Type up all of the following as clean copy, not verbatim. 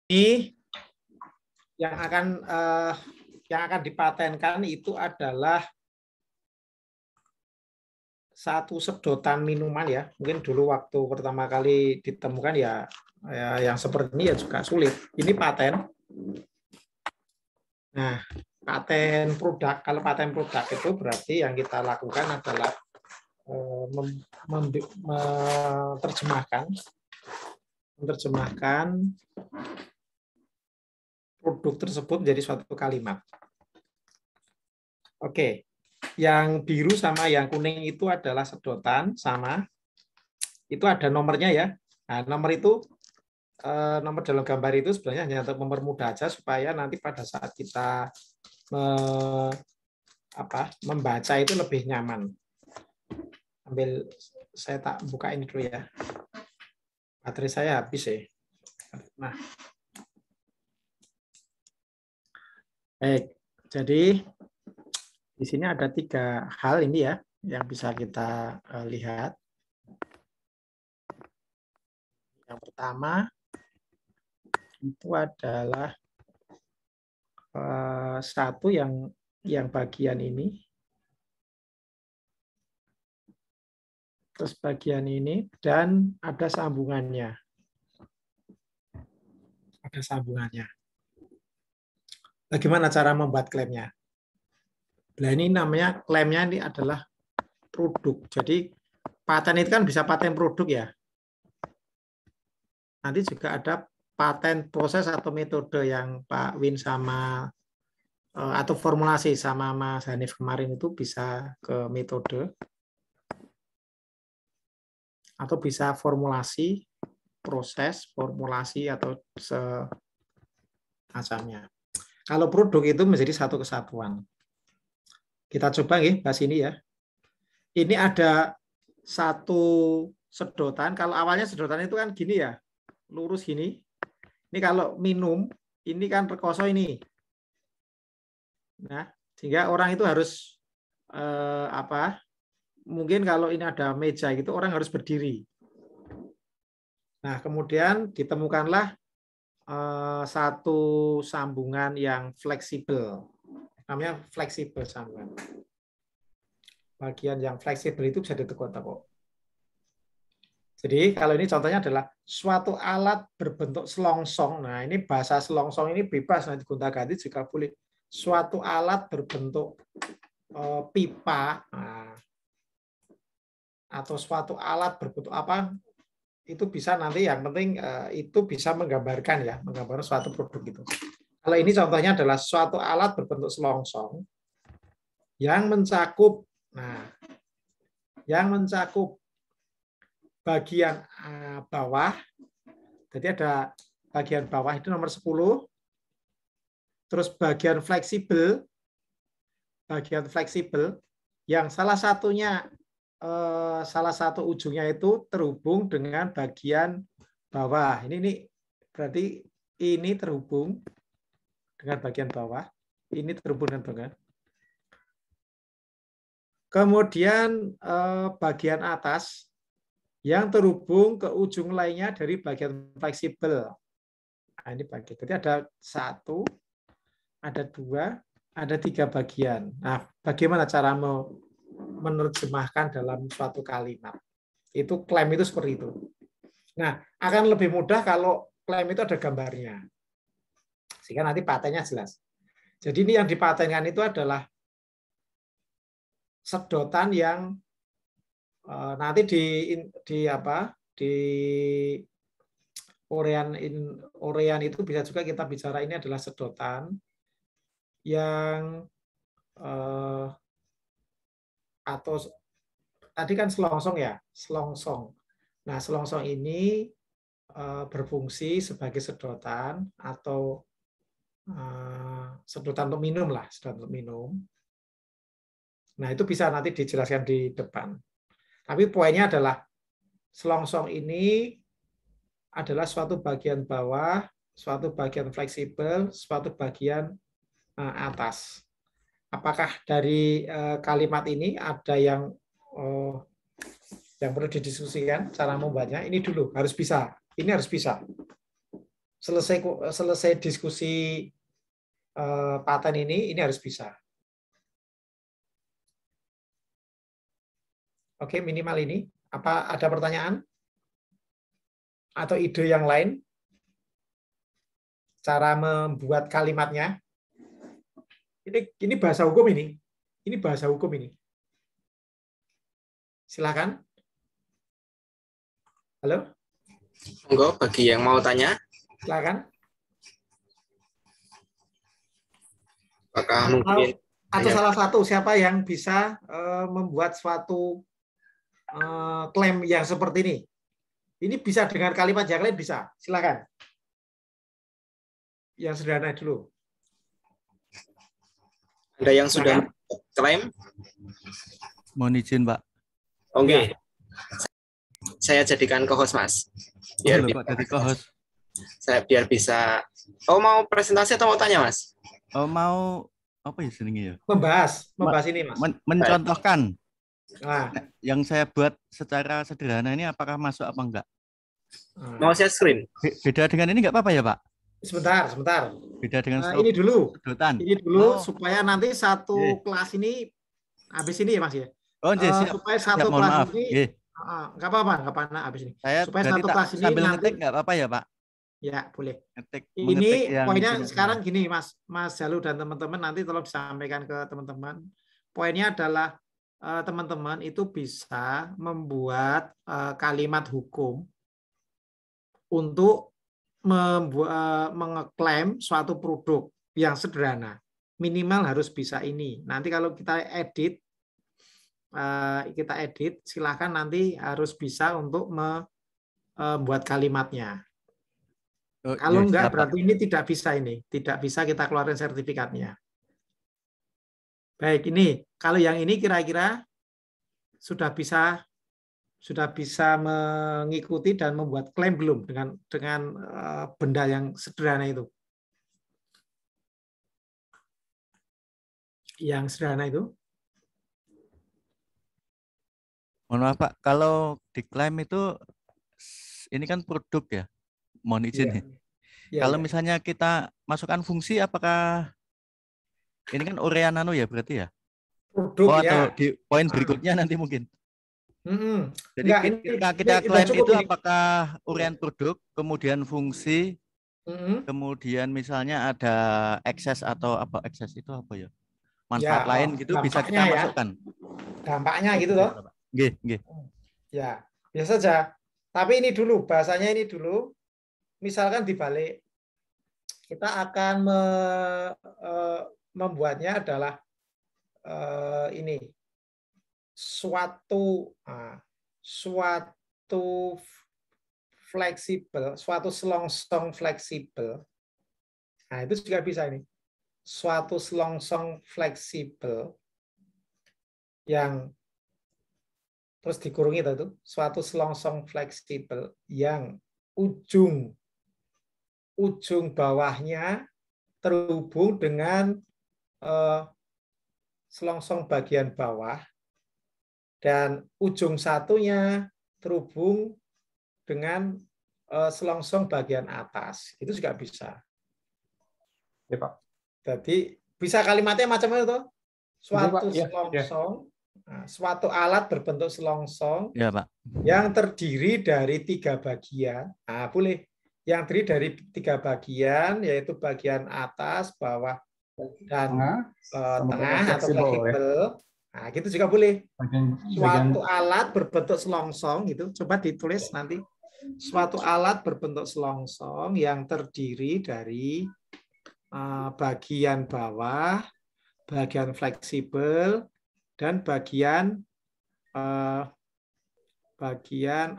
Ini yang akan dipatenkan itu adalah satu sedotan minuman ya. Mungkin dulu waktu pertama kali ditemukan ya yang seperti ini ya juga sulit. Ini paten. Nah, paten produk. Kalau paten produk itu berarti yang kita lakukan adalah menerjemahkan produk tersebut menjadi suatu kalimat. Oke, yang biru sama yang kuning itu adalah sedotan sama. Itu ada nomornya ya. Nah, nomor itu nomor dalam gambar itu sebenarnya hanya untuk mempermudah aja supaya nanti pada saat kita membaca itu lebih nyaman. Ambil saya tak buka ini dulu ya. Baterai saya habis ya. Nah, baik. Jadi di sini ada 3 hal ini ya yang bisa kita lihat. Yang pertama itu adalah satu yang bagian ini, terus bagian ini, dan ada sambungannya. Ada sambungannya. Bagaimana cara membuat klaimnya? Nah, ini namanya klaimnya ini adalah produk. Jadi paten itu kan bisa paten produk ya. Nanti juga ada paten proses atau metode yang Pak Win sama atau formulasi sama Mas Hanif kemarin itu bisa ke metode atau bisa formulasi, proses, formulasi atau semacamnya. Kalau produk itu menjadi satu kesatuan. Kita coba nih bahas ini ya. Ini ada satu sedotan. Kalau awalnya sedotan itu kan gini ya, lurus gini. Ini kalau minum, ini kan rekoso ini. Nah, sehingga orang itu harus mungkin kalau ini ada meja gitu, orang harus berdiri. Nah, kemudian ditemukanlah satu sambungan yang fleksibel. Namanya fleksibel sambungan. Bagian yang fleksibel itu bisa ditekuk-tekuk. Jadi kalau ini contohnya adalah suatu alat berbentuk selongsong. Nah, ini bahasa selongsong ini bebas nanti gonta-ganti juga boleh. Suatu alat berbentuk pipa, nah, atau suatu alat berbentuk apa, itu bisa nanti yang penting itu bisa menggambarkan ya, menggambarkan suatu produk itu. Kalau ini contohnya adalah suatu alat berbentuk selongsong yang mencakup, bagian bawah. Jadi ada bagian bawah itu nomor 10. Terus bagian fleksibel yang salah satu ujungnya itu terhubung dengan bagian bawah. Ini berarti ini terhubung dengan bagian bawah, ini terhubung dengan bagian. Kemudian bagian atas yang terhubung ke ujung lainnya dari bagian fleksibel. Nah, ini bagian. Jadi ada 1, ada 2, ada 3 bagian. Nah, bagaimana cara menerjemahkan dalam suatu kalimat? Itu klaim itu seperti itu. Nah, akan lebih mudah kalau klaim itu ada gambarnya. Sehingga nanti patennya jelas. Jadi ini yang dipatenkan itu adalah sedotan yang nanti di urean itu bisa juga kita bicara ini adalah sedotan yang atau tadi kan selongsong ya, selongsong. Nah, selongsong ini berfungsi sebagai sedotan atau sedotan untuk minum lah, sedotan untuk minum. Nah, itu bisa nanti dijelaskan di depan. Tapi poinnya adalah selongsong ini adalah suatu bagian bawah, suatu bagian fleksibel, suatu bagian atas. Apakah dari kalimat ini ada yang perlu didiskusikan cara membacanya? Ini dulu harus bisa. Ini harus bisa. selesai diskusi paten ini harus bisa. Oke, minimal ini. Apa ada pertanyaan? Atau ide yang lain? Cara membuat kalimatnya? Ini bahasa hukum ini. Ini bahasa hukum ini. Silakan. Halo? Monggo bagi yang mau tanya. Silakan. Apakah mungkin Atau salah satu siapa yang bisa membuat suatu klaim yang seperti ini? Ini bisa dengan kalimat yang lain bisa. Silakan. Yang sederhana dulu. ada yang sudah klaim? Mohon izin, Pak. Oke. Ya. Saya jadikan co-host, Mas. Biar Pak jadi co-host. Biar bisa. Oh, mau presentasi atau mau tanya, Mas? Oh, mau apa ya senengnya ya? Membahas ini, Mas. Mencontohkan. Nah, yang saya buat secara sederhana ini apakah masuk apa enggak? Mau share screen? Beda dengan ini enggak apa-apa ya, Pak? Sebentar. Beda dengan ini dulu. sedotan. Ini dulu supaya nanti satu kelas ini habis ini ya, Mas ya. Oh, siap. Supaya satu mohon kelas maaf. ini enggak apa-apa habis ini. Saya supaya satu kelas ini sambil nanti ngetik enggak apa-apa ya, Pak? Ya, boleh. Ini poinnya sekarang gini, Mas Jalu dan teman-teman, nanti tolong disampaikan ke teman-teman. Poinnya adalah teman-teman itu bisa membuat kalimat hukum untuk mengeklaim suatu produk yang sederhana. Minimal harus bisa ini. Nanti kalau kita edit, silahkan nanti harus bisa untuk membuat kalimatnya. Kalau enggak, berarti ini tidak bisa kita keluarin sertifikatnya. Baik, ini kalau yang ini kira-kira sudah bisa mengikuti dan membuat klaim belum dengan benda yang sederhana itu? Yang sederhana itu? Mohon maaf, Pak, kalau diklaim itu ini kan produk ya. Mohon izin nih. Kalau misalnya kita masukkan fungsi, apakah ini kan urean nano ya berarti ya? Produk atau di poin berikutnya nanti mungkin. Jadi kita klaim itu apakah urean produk, kemudian fungsi, kemudian misalnya ada ekses atau apa, ekses itu apa ya? Manfaat lain gitu bisa kita masukkan. Dampaknya gitu loh. Nggih. Ya, biasa saja. Tapi ini dulu, bahasanya ini dulu. Misalkan dibalik, kita akan membuatnya adalah ini suatu fleksibel, suatu selongsong fleksibel. Nah, itu juga bisa ini. Suatu selongsong fleksibel yang terus dikurungi itu, suatu selongsong fleksibel yang ujung bawahnya terhubung dengan selongsong bagian bawah dan ujung satunya terhubung dengan selongsong bagian atas. Itu juga bisa. Ya, Pak. Jadi bisa kalimatnya macam itu. Suatu selongsong, suatu alat berbentuk selongsong ya, Pak, yang terdiri dari 3 bagian. Nah, boleh. Yang terdiri dari 3 bagian, yaitu bagian atas, bawah, dan tengah atau fleksibel. Nah, gitu juga boleh. Suatu alat berbentuk selongsong, gitu. Coba ditulis nanti. Suatu alat berbentuk selongsong yang terdiri dari bagian bawah, bagian fleksibel, dan bagian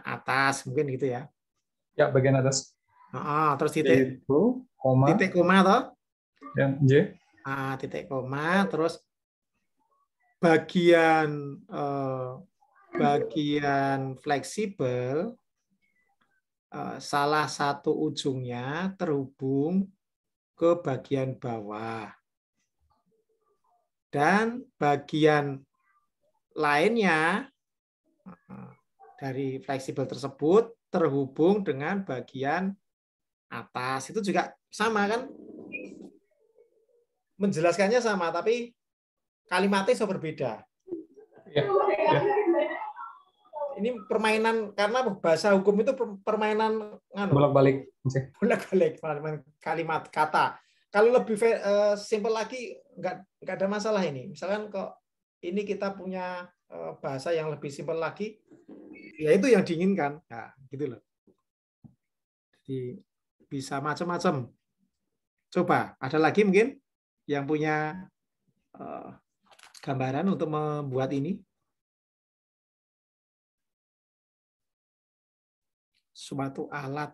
atas, mungkin gitu ya. Ya, bagian atas. Terus titik koma toh? Yang J. Titik koma, terus bagian fleksibel, salah satu ujungnya terhubung ke bagian bawah. Dan bagian lainnya dari fleksibel tersebut terhubung dengan bagian atas itu juga sama kan? Menjelaskannya sama, tapi kalimatnya so berbeda. Ya. Ya. Ini permainan, karena bahasa hukum itu permainan Bolak-balik. Bolak-balik kalimat kata. Kalau lebih simpel lagi nggak ada masalah ini. Misalkan kok ini kita punya bahasa yang lebih simpel lagi, ya itu yang diinginkan. Nah, gitu loh. Jadi bisa macam-macam. Coba ada lagi mungkin yang punya gambaran untuk membuat ini. Suatu alat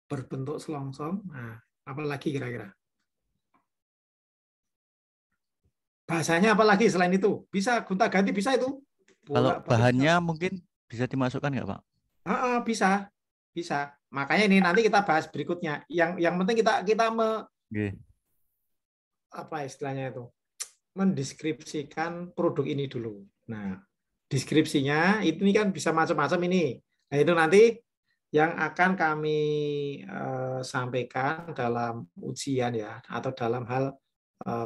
berbentuk selongsong. Nah, apa lagi kira-kira? Bahasanya apa lagi selain itu? Bisa gonta-ganti, bisa itu. Kalau bahannya mungkin bisa dimasukkan nggak, Pak? Bisa, bisa. Makanya ini nanti kita bahas berikutnya. Yang penting kita apa istilahnya itu? Mendeskripsikan produk ini dulu. Nah, deskripsinya ini kan bisa macam-macam ini. Nah, itu nanti yang akan kami sampaikan dalam ujian ya, atau dalam hal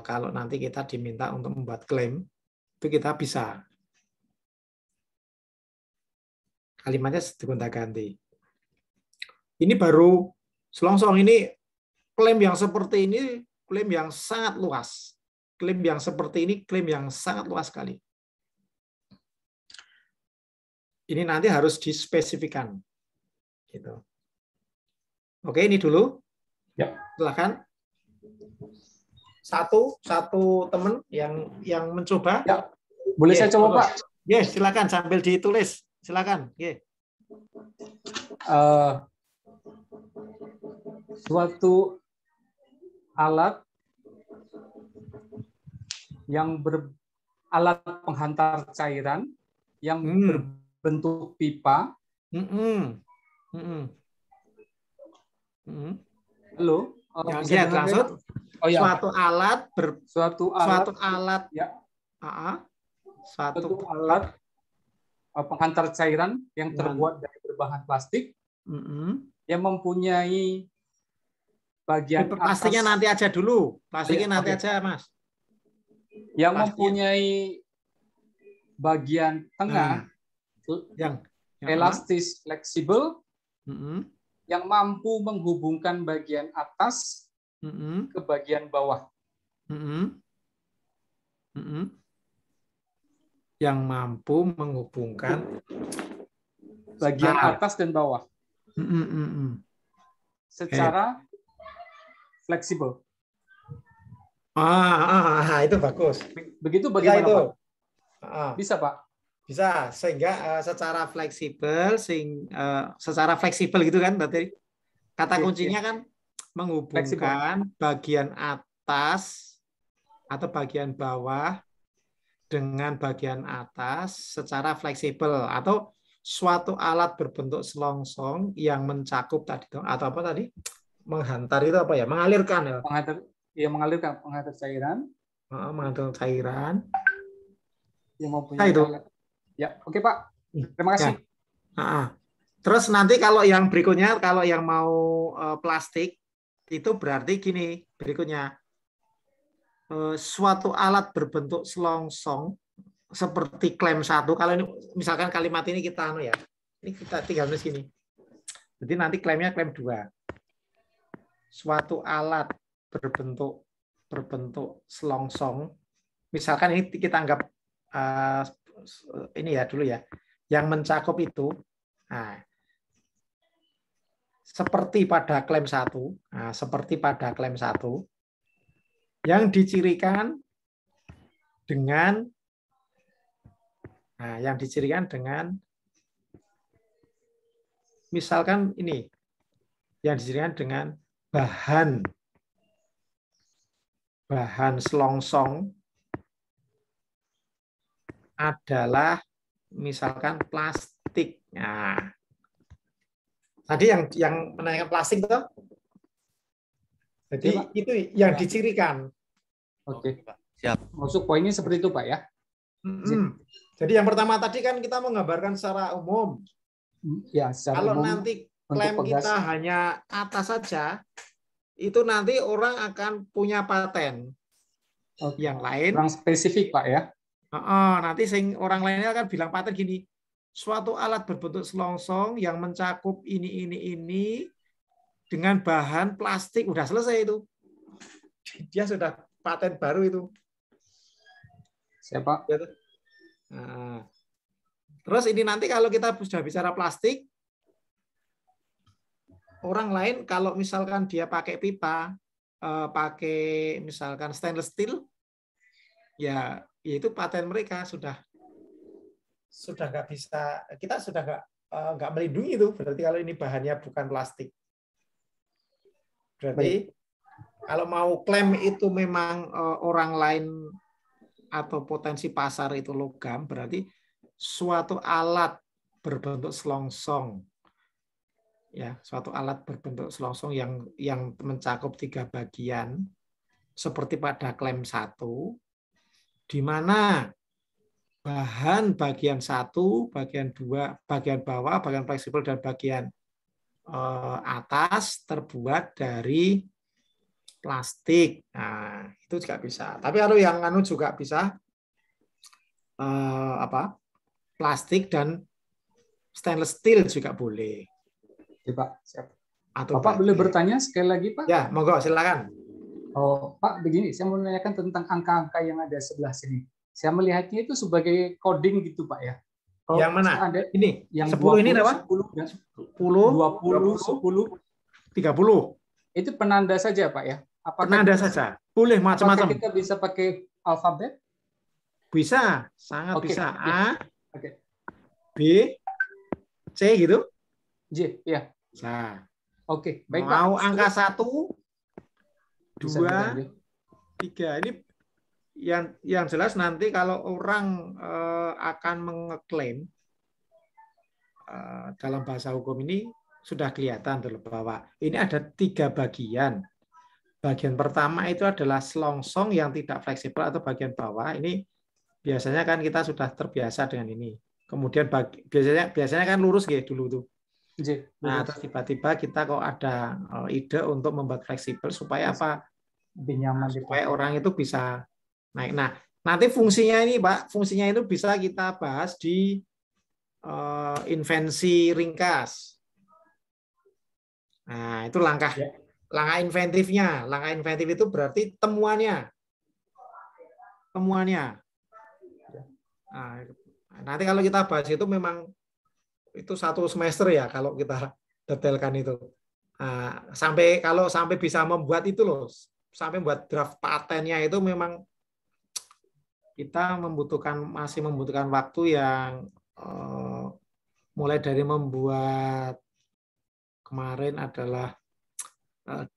kalau nanti kita diminta untuk membuat klaim, itu kita bisa. Kalimatnya digonta-ganti. Ini baru selongsong, ini klaim yang seperti ini, klaim yang sangat luas. Klaim yang seperti ini, klaim yang sangat luas sekali. Ini nanti harus dispesifikan. Gitu. Oke, ini dulu. Ya. Silakan. Satu teman yang mencoba. Ya. Boleh saya coba, Pak? Yes, silakan sambil ditulis. Silakan. Suatu alat yang alat penghantar cairan yang berbentuk pipa. Halo. Ya, langsung. Oh, ya. Suatu alat ya. Suatu alat penghantar cairan yang terbuat dari berbahan plastik yang mempunyai bagian plastiknya atas. nanti aja dulu. Plastiknya nanti aja, Mas. Yang mempunyai bagian tengah yang elastis fleksibel yang mampu menghubungkan bagian atas ke bagian bawah. Yang mampu menghubungkan bagian atas dan bawah secara fleksibel. Itu bagus. Begitu bagaimana, itu. Pak? Bisa, Pak? Bisa, sehingga secara fleksibel, secara fleksibel gitu kan, berarti kata kuncinya kan menghubungkan bagian atas atau bagian bawah dengan bagian atas secara fleksibel, atau suatu alat berbentuk selongsong yang mencakup tadi atau apa tadi? Menghantar itu apa ya? Mengalirkan ya. Menghantar cairan. Menghantar cairan. Yang mempunyai itu. Ya, oke, Pak. Terima kasih. Ya. Terus nanti kalau yang berikutnya, kalau yang mau plastik itu berarti gini berikutnya. Suatu alat berbentuk selongsong seperti klaim 1. Kalau ini misalkan kalimat ini kita ini kita tinggal nulis gini. Jadi nanti klaimnya klaim 2. Suatu alat berbentuk selongsong. Misalkan ini kita anggap ini ya dulu ya. Yang mencakup itu seperti pada klaim 1. Seperti pada klaim 1. Yang dicirikan dengan misalkan ini yang dicirikan dengan bahan selongsong adalah misalkan plastik. Tadi yang menanyakan plastik itu. Jadi itu yang dicirikan. Oke, siap. Masuk poinnya seperti itu, Pak ya. Jadi yang pertama tadi kan kita menggambarkan secara umum. Ya, secara kalau umum. Nanti klaim kita hanya atas saja, itu nanti orang akan punya paten. Yang lain kurang spesifik, Pak ya. Nanti orang lainnya akan bilang paten gini, suatu alat berbentuk selongsong yang mencakup ini dengan bahan plastik, udah selesai itu. Dia sudah paten baru itu. Siapa? Nah, terus ini nanti kalau kita sudah bicara plastik, orang lain kalau misalkan dia pakai pipa, pakai misalkan stainless steel, ya itu paten mereka sudah nggak bisa, kita sudah nggak melindungi itu. Berarti kalau ini bahannya bukan plastik, berarti kalau mau klaim itu memang orang lain atau potensi pasar itu logam, berarti suatu alat berbentuk selongsong, ya, suatu alat berbentuk selongsong yang mencakup 3 bagian, seperti pada klaim 1, di mana bahan bagian 1, bagian 2, bagian bawah, bagian fleksibel, dan bagian atas terbuat dari plastik. Nah, itu juga bisa. Tapi kalau yang juga bisa plastik dan stainless steel juga boleh. Ya, Pak. Siap. Atau Bapak boleh bertanya sekali lagi, Pak? Ya, monggo silakan. Oh, Pak, begini, saya mau menanyakan tentang angka-angka yang ada sebelah sini. Saya melihatnya itu sebagai coding gitu, Pak ya. Kalau yang mana? Ini yang 10 20, ini apa? 10, 20, 10, 30. Itu penanda saja, Pak ya. Apakah penanda saja. Boleh macam-macam. Apakah kita bisa pakai alfabet? Bisa, sangat bisa. A, Oke. B, C gitu. J, ya. Nah. Oke, baik, mau Pak. Angka 1, 2, 3. Ini yang jelas nanti kalau orang akan mengeklaim dalam bahasa hukum ini sudah kelihatan bahwa ini ada 3 bagian. Bagian pertama itu adalah selongsong yang tidak fleksibel atau bagian bawah. Ini biasanya kan kita sudah terbiasa dengan ini. Kemudian biasanya kan lurus gitu dulu tuh. Nah, terus tiba-tiba kita kok ada ide untuk membuat fleksibel supaya apa? Lebih nyaman supaya orang itu bisa naik. Nah, nanti fungsinya ini, Pak, fungsinya itu bisa kita bahas di invensi ringkas. Nah, itu langkah inventifnya. Langkah inventif itu berarti temuannya. Nah, nanti kalau kita bahas itu memang itu 1 semester ya kalau kita detailkan itu. Nah, sampai bisa membuat itu loh, sampai membuat draft patennya itu memang kita masih membutuhkan waktu yang mulai dari membuat kemarin adalah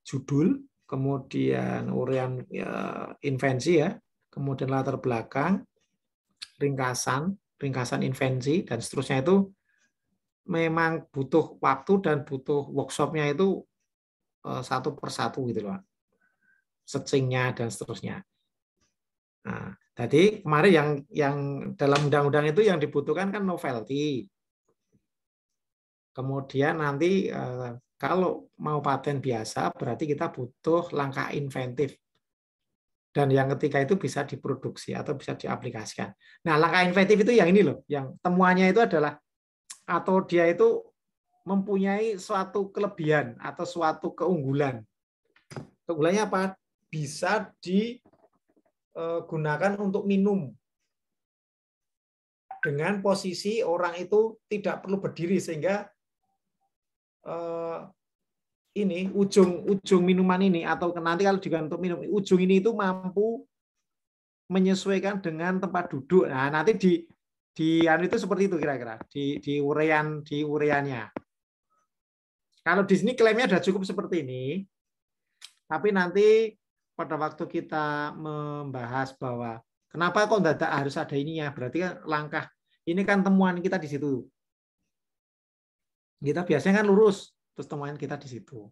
judul, kemudian uraian invensi ya, kemudian latar belakang, ringkasan invensi dan seterusnya itu memang butuh waktu dan butuh workshopnya itu 1 per 1 gitu loh, searching-nya dan seterusnya. Nah, tadi kemarin yang dalam undang-undang itu yang dibutuhkan kan novelty. Kemudian nanti kalau mau paten biasa berarti kita butuh langkah inventif. Dan yang ketiga itu bisa diproduksi atau bisa diaplikasikan. Nah, langkah inventif itu yang ini loh, yang temuannya itu adalah atau dia itu mempunyai suatu kelebihan atau suatu keunggulan. Keunggulannya apa? Bisa digunakan untuk minum. Dengan posisi orang itu tidak perlu berdiri sehingga ini ujung minuman ini atau nanti kalau digunakan untuk minum, ujung ini itu mampu menyesuaikan dengan tempat duduk. Nah, nanti di itu seperti itu kira-kira di uraiannya. Kalau di sini klaimnya sudah cukup seperti ini, tapi nanti pada waktu kita membahas bahwa kenapa kok tidak harus ada ininya, berarti kan langkah ini kan temuan kita di situ. Kita biasanya kan lurus, terus temuan kita di situ.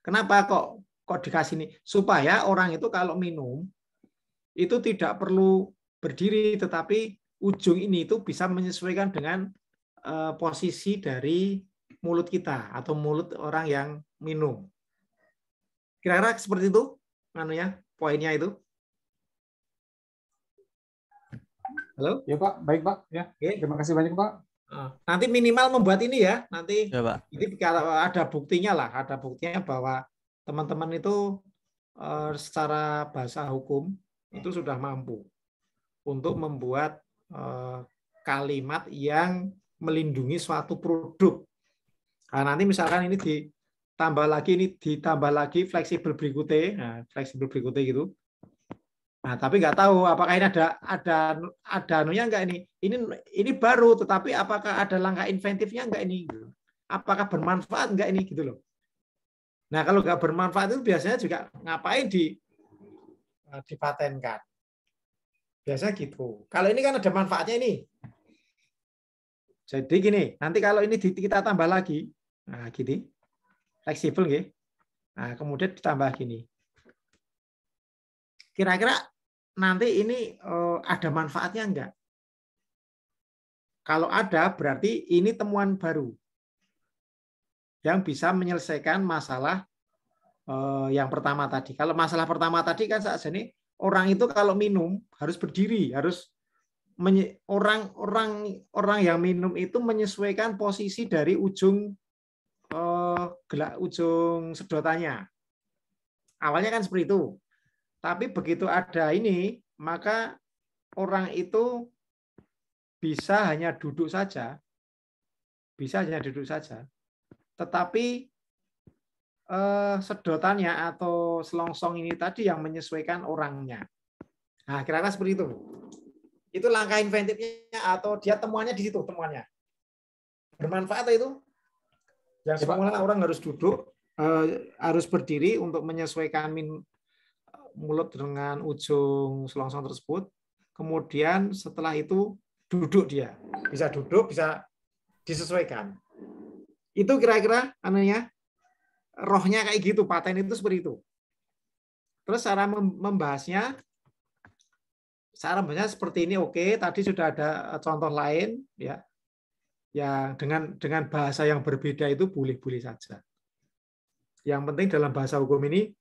Kenapa kok dikasih ini? Supaya orang itu kalau minum itu tidak perlu berdiri, tetapi ujung ini itu bisa menyesuaikan dengan posisi dari mulut kita atau mulut orang yang minum. Kira-kira seperti itu, poinnya itu. Halo? Ya Pak, baik Pak. Ya, Oke. terima kasih banyak Pak. Nanti minimal membuat ini ya, nanti ya, Pak. Jadi kalau ada buktinya lah, ada buktinya bahwa teman-teman itu secara bahasa hukum itu sudah mampu untuk membuat kalimat yang melindungi suatu produk. Nah, nanti misalkan ini ditambah lagi fleksibel berikutnya, fleksibel berikutnya gitu. Nah, tapi nggak tahu apakah ini ada anunya nggak ini. Ini baru, tetapi apakah ada langkah inventifnya nggak ini? Apakah bermanfaat nggak ini gitu loh. Nah, kalau nggak bermanfaat itu biasanya juga ngapain dipatenkan. Biasanya gitu. Kalau ini kan ada manfaatnya ini. Jadi gini, nanti kalau ini kita tambah lagi, nah gini, fleksibel gitu. Nah, kemudian ditambah gini. Kira-kira nanti ini ada manfaatnya enggak? Kalau ada, berarti ini temuan baru yang bisa menyelesaikan masalah yang pertama tadi. Kalau masalah pertama tadi kan saat ini orang itu kalau minum harus berdiri, harus orang yang minum itu menyesuaikan posisi dari ujung sedotannya. Awalnya kan seperti itu. Tapi begitu ada ini, maka orang itu bisa hanya duduk saja. Tetapi sedotannya atau selongsong ini tadi yang menyesuaikan orangnya. Nah, kira-kira seperti itu. Itu langkah inventifnya atau dia temuannya di situ, temuannya. Bermanfaat itu? Yang semula orang harus duduk, harus berdiri untuk menyesuaikan mulut dengan ujung selongsong tersebut. Kemudian setelah itu duduk dia. Bisa duduk, bisa disesuaikan. Itu kira-kira rohnya kayak gitu, paten itu seperti itu. Terus cara membahasnya seperti ini. Oke, tadi sudah ada contoh lain ya. Ya dengan bahasa yang berbeda itu boleh-boleh saja. Yang penting dalam bahasa hukum ini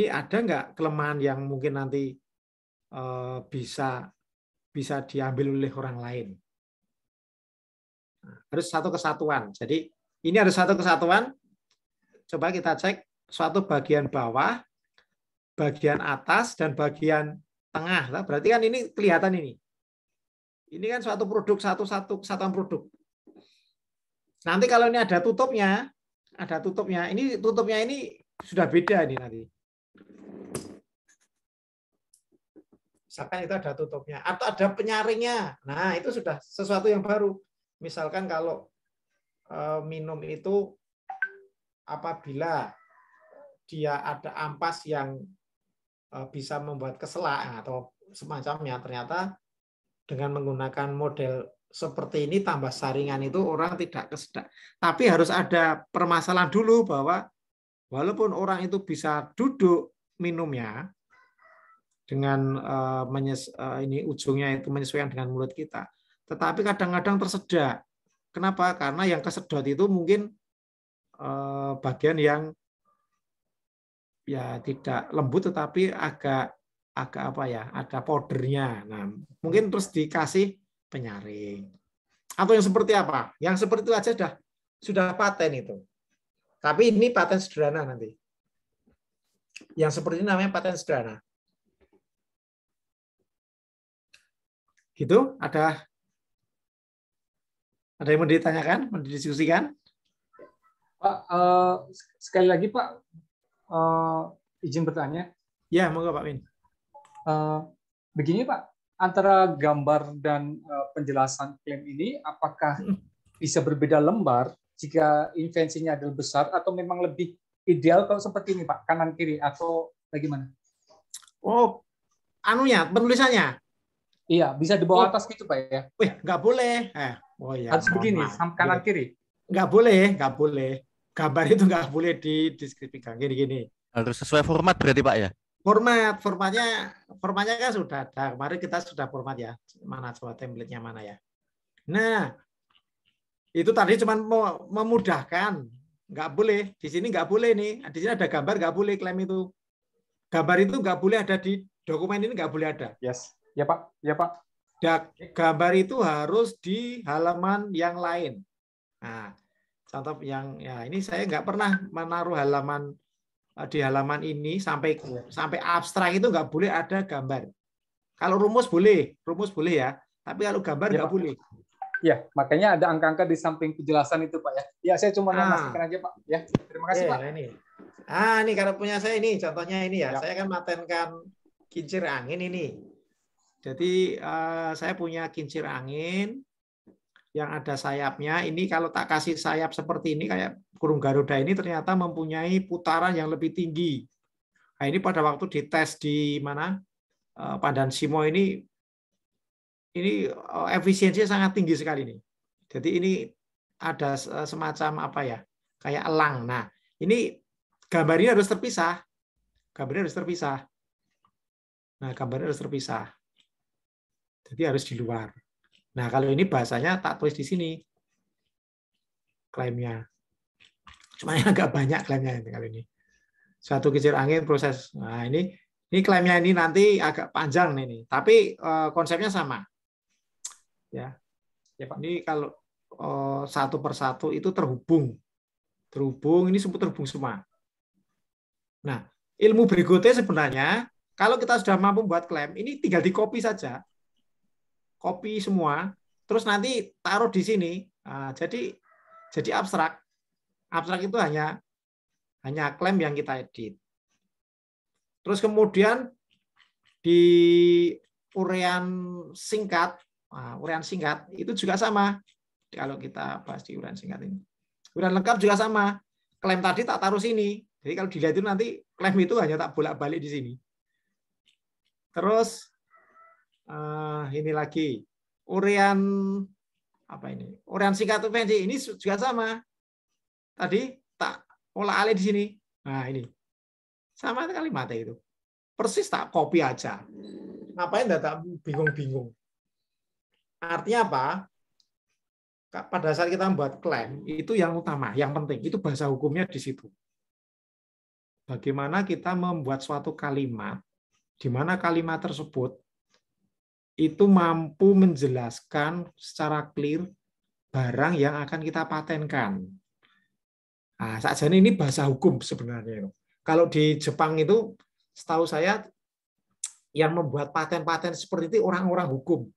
ada nggak kelemahan yang mungkin nanti bisa diambil oleh orang lain. Nah, harus satu kesatuan. Jadi ini harus satu kesatuan. Coba kita cek suatu bagian bawah, bagian atas, dan bagian tengah. Nah, berarti kan ini kelihatan ini. Ini kan suatu produk, satu kesatuan produk. Nanti kalau ini ada tutupnya. Ini tutupnya ini sudah beda ini nanti. Misalkan itu ada tutupnya atau ada penyaringnya. Nah, itu sudah sesuatu yang baru. Misalkan kalau minum itu apabila dia ada ampas yang bisa membuat keselak atau semacamnya, ternyata dengan menggunakan model seperti ini tambah saringan itu orang tidak kesedak. Tapi harus ada permasalahan dulu bahwa walaupun orang itu bisa duduk minumnya dengan ini ujungnya itu menyesuaikan dengan mulut kita, tetapi kadang-kadang tersedak. Kenapa? Karena yang kesedot itu mungkin bagian yang ya tidak lembut tetapi agak ada powdernya. Nah, mungkin terus dikasih penyaring. Atau yang seperti apa? Yang seperti itu aja sudah paten itu. Tapi ini paten sederhana nanti. Yang seperti ini namanya paten sederhana. Gitu? Ada yang mau ditanyakan, mau didiskusikan? Pak, sekali lagi Pak, izin bertanya. Ya, monggo Pak Min. Begini Pak, antara gambar dan penjelasan klaim ini, apakah bisa berbeda lembar jika invensinya adalah besar, atau memang lebih ideal kalau seperti ini Pak, kanan kiri, atau bagaimana? Oh, penulisannya? Iya, bisa di bawah atas gitu Pak ya? Wih, nggak boleh. Oh ya. Harus begini, kanan kiri. Nggak boleh. Gambar itu nggak boleh dideskripsikan gini. Harus sesuai format berarti Pak ya? Formatnya kan sudah ada. Kemarin kita sudah format ya. Mana coba template-nya mana ya? Nah, Itu tadi cuma memudahkan, nggak boleh di sini, nggak boleh nih. Di sini ada gambar, nggak boleh klaim itu. Gambar itu nggak boleh ada di dokumen ini, nggak boleh ada. Yes, ya Pak, ya Pak. Gambar itu harus di halaman yang lain. Nah, contoh yang ya ini saya nggak pernah menaruh halaman di halaman ini sampai abstrak itu nggak boleh ada gambar. Kalau rumus boleh ya. Tapi kalau gambar nggak boleh. Ya, makanya ada angka-angka di samping penjelasan itu, Pak ya. Ya, saya cuma memastikan aja, Pak. Ya, terima kasih, Pak. Ini kalau punya saya ini, contohnya ini ya. Saya kan matenkan kincir angin ini. Jadi saya punya kincir angin yang ada sayapnya. Ini kalau tak kasih sayap seperti ini, kayak burung Garuda ini ternyata mempunyai putaran yang lebih tinggi. Nah, ini pada waktu dites di mana Pandan Simo ini efisiensinya sangat tinggi sekali nih. Jadi ini ada semacam apa ya, kayak elang. Nah, ini gambarnya harus terpisah. Nah, gambarnya harus terpisah. Jadi harus di luar. Nah, kalau ini bahasanya tak tulis di sini klaimnya. Cuma agak banyak klaimnya ini kali ini. Suatu kincir angin proses. Nah, ini klaimnya ini nanti agak panjang nih. Tapi konsepnya sama. Ya Pak. Ini kalau satu persatu itu terhubung ini terhubung semua. Nah, ilmu berikutnya sebenarnya kalau kita sudah mampu buat klaim ini tinggal di copy saja, copy semua, terus nanti taruh di sini. Nah, jadi abstrak itu hanya klaim yang kita edit. Terus kemudian di uraian singkat itu juga sama. Kalau kita bahas di uraian singkat ini, uraian lengkap juga sama. Klaim tadi tak taruh sini. Jadi kalau dilihat itu nanti klaim itu hanya tak bolak-balik di sini. Terus ini lagi uraian apa ini? Uraian singkat ini juga sama. Tadi tak olah-alih di sini. Nah ini sama kalimatnya itu. Persis tak copy aja. Ngapain tak bingung-bingung? Artinya apa? Pada saat kita membuat klaim, itu yang utama, yang penting. Itu bahasa hukumnya di situ. Bagaimana kita membuat suatu kalimat, di mana kalimat tersebut itu mampu menjelaskan secara clear barang yang akan kita patenkan. Nah, saja ini bahasa hukum sebenarnya. Kalau di Jepang itu, setahu saya, yang membuat paten-paten seperti itu orang-orang hukum.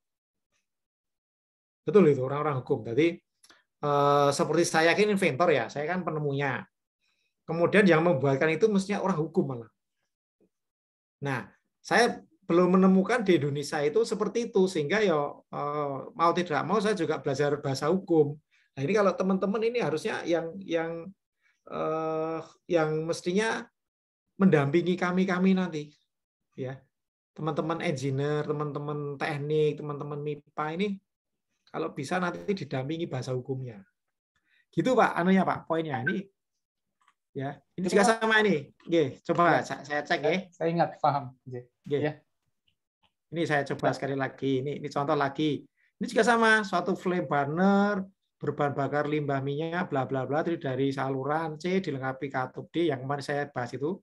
Betul itu, orang-orang hukum. Jadi seperti saya kan inventor ya, saya kan penemunya. Kemudian yang membuatkan itu mestinya orang hukum malah. Nah, saya belum menemukan di Indonesia itu seperti itu, sehingga ya mau tidak mau saya juga belajar bahasa hukum. Nah, ini kalau teman-teman ini harusnya yang mestinya mendampingi kami nanti, ya teman-teman engineer, teman-teman teknik, teman-teman MIPA ini. Kalau bisa nanti didampingi bahasa hukumnya. Gitu Pak, anunya Pak, poinnya ini. Ya, ini juga sama ini. Oke, coba ya. Saya cek ya. Saya ingat, paham. Ya. Ini saya coba sekali lagi. Ini contoh lagi. Ini juga sama, suatu flame burner berbahan bakar limbah minyak bla bla bla dari saluran C dilengkapi katup D yang kemarin saya bahas itu.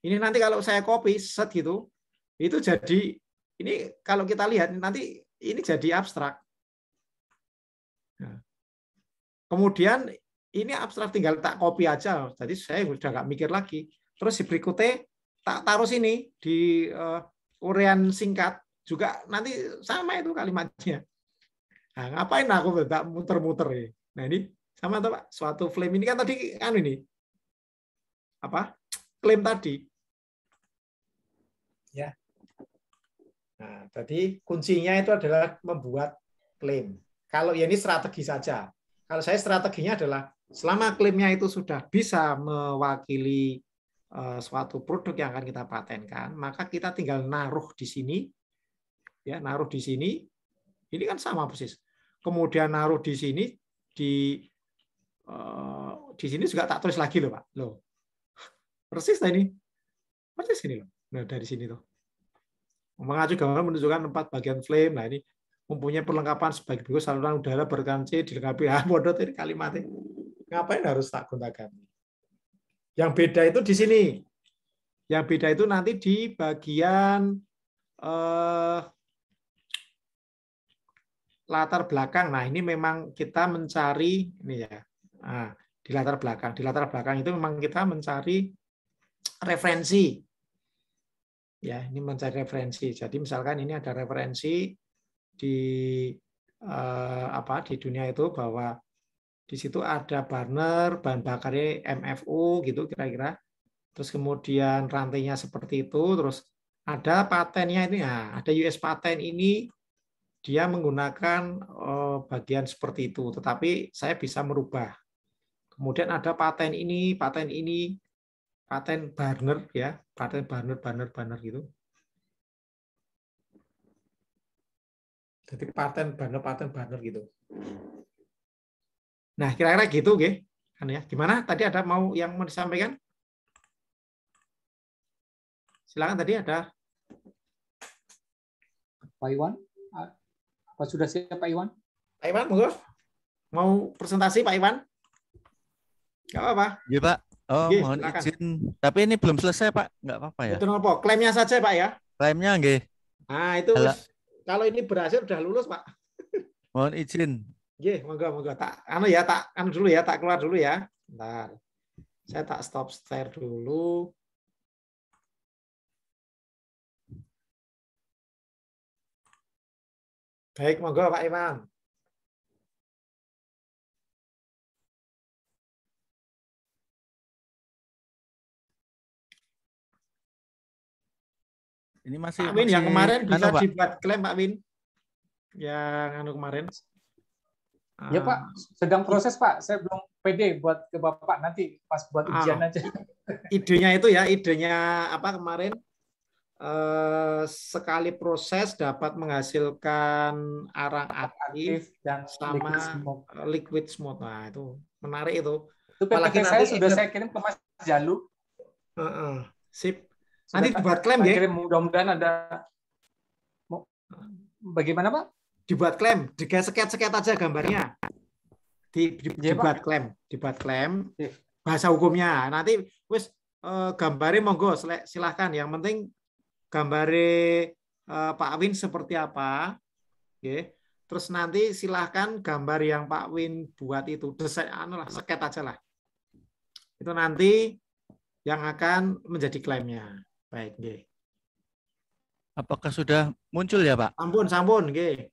Ini nanti kalau saya copy set gitu, itu jadi ini kalau kita lihat nanti ini jadi abstrak. Nah, kemudian ini abstrak tinggal tak copy aja, jadi saya sudah nggak mikir lagi. Terus berikutnya tak taruh sini di uraian singkat juga nanti sama itu kalimatnya. Nah, ngapain aku tak muter-muter ya? Nah ini sama tuh Pak, suatu flame ini kan tadi kan ini apa klaim tadi. Ya. Nah, tadi kuncinya itu adalah membuat klaim. Kalau ya ini strategi saja. Kalau saya strateginya adalah selama klaimnya itu sudah bisa mewakili suatu produk yang akan kita patenkan, maka kita tinggal naruh di sini, ya naruh di sini. Ini kan sama persis. Kemudian naruh di sini di sini juga tak tulis lagi loh Pak. Loh, persis ini, persis ini loh. Nah dari sini tuh mengacu gambar menunjukkan 4 bagian flame. Nah ini mempunyai perlengkapan sebagai berikut: saluran udara berkancing dilengkapi bodoh ini kalimatnya. Ngapain harus tak gonta-ganti? Yang beda itu di sini. Yang beda itu nanti di bagian latar belakang. Nah, ini memang kita mencari ini ya. Nah, di latar belakang. Di latar belakang itu memang kita mencari referensi. Ya, ini mencari referensi. Jadi misalkan ini ada referensi di di dunia itu bahwa di situ ada burner, bahan bakarnya MFU gitu kira-kira. Terus kemudian rantainya seperti itu, terus ada patennya ini ya, ada US paten ini dia menggunakan bagian seperti itu, tetapi saya bisa merubah. Kemudian ada paten ini, paten burner ya, paten burner gitu. Jadi paten burner gitu. Nah, kira-kira gitu, nggih. Kan ya. Gimana? Tadi ada mau yang mau disampaikan? Silakan, tadi ada. Pak Iwan, apa sudah siap Pak Iwan? Pak Iwan, monggo. Mau presentasi Pak Iwan? Enggak apa-apa. Iya, Pak. Oh, Nggih, mohon silakan. izin. Tapi ini belum selesai, Pak. Enggak apa-apa ya. Itu apa? Klaimnya saja, Pak ya. Klaimnya nggih. Nah, itu kalau ini berhasil udah lulus, Pak. Mohon izin. Nggih, monggo. Tak dulu ya, tak keluar dulu ya. Bentar. Saya tak stop share dulu. Baik, monggo Pak Iwan. Ini masih Pak Win yang kemarin bisa Pak? dibuat klaim Pak Win. Yang kemarin. Ya Pak, sedang proses Pak. Saya belum pede buat ke Bapak nanti pas buat ujian aja. Idenya itu ya, idenya apa kemarin? Sekali proses dapat menghasilkan arang aktif dan sama liquid smoke. Nah, itu menarik itu. Itu PPT saya sudah saya kirim ke Mas Jalu. Sip. Nanti dibuat klaim ya. Mudah-mudahan ada. Bagaimana Pak? Dibuat klaim, digeseket-seket aja gambarnya. Dibuat klaim, bahasa hukumnya. Nanti wis gambarnya monggo silahkan. Yang penting gambarnya Pak Win seperti apa. Oke. Terus nanti silahkan gambar yang Pak Win buat itu desain seket aja lah. Itu nanti yang akan menjadi klaimnya. Baik, nggih. Apakah sudah muncul ya, Pak? Sampun, nggih.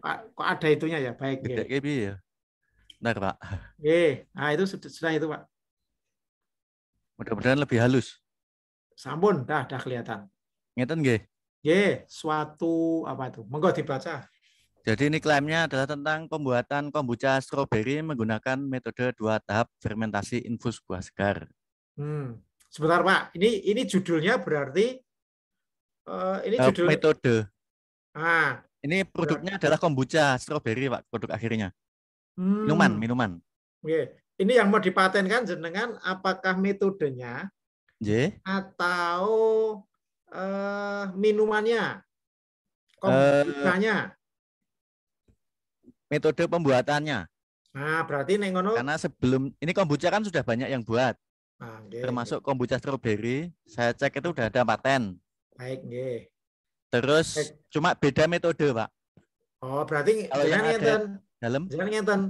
Kok ada itunya ya? Baik, nggih. Ya. Benar, Pak. Nggih. Nah, itu sudah itu, Pak. Mudah-mudahan lebih halus. Sampun, dah kelihatan. Ngeten nggih? Nggih, suatu apa itu? Monggo dibaca. Jadi ini klaimnya adalah tentang pembuatan kombucha stroberi menggunakan metode 2 tahap fermentasi infus buah segar. Sebentar Pak, ini judulnya berarti ini judul metode. Ini produknya adalah kombucha stroberi Pak, produk akhirnya. Minuman. Oke. Ini yang mau dipatenkan jenengan apakah metodenya atau minumannya, kombuchanya? Metode pembuatannya. Nah, berarti nengono. Karena sebelum ini kombucha kan sudah banyak yang buat. Termasuk kombucha stroberi, saya cek itu udah ada paten. Baik, nggih. Terus cuma beda metode, Pak. Oh, berarti jangan ngeten.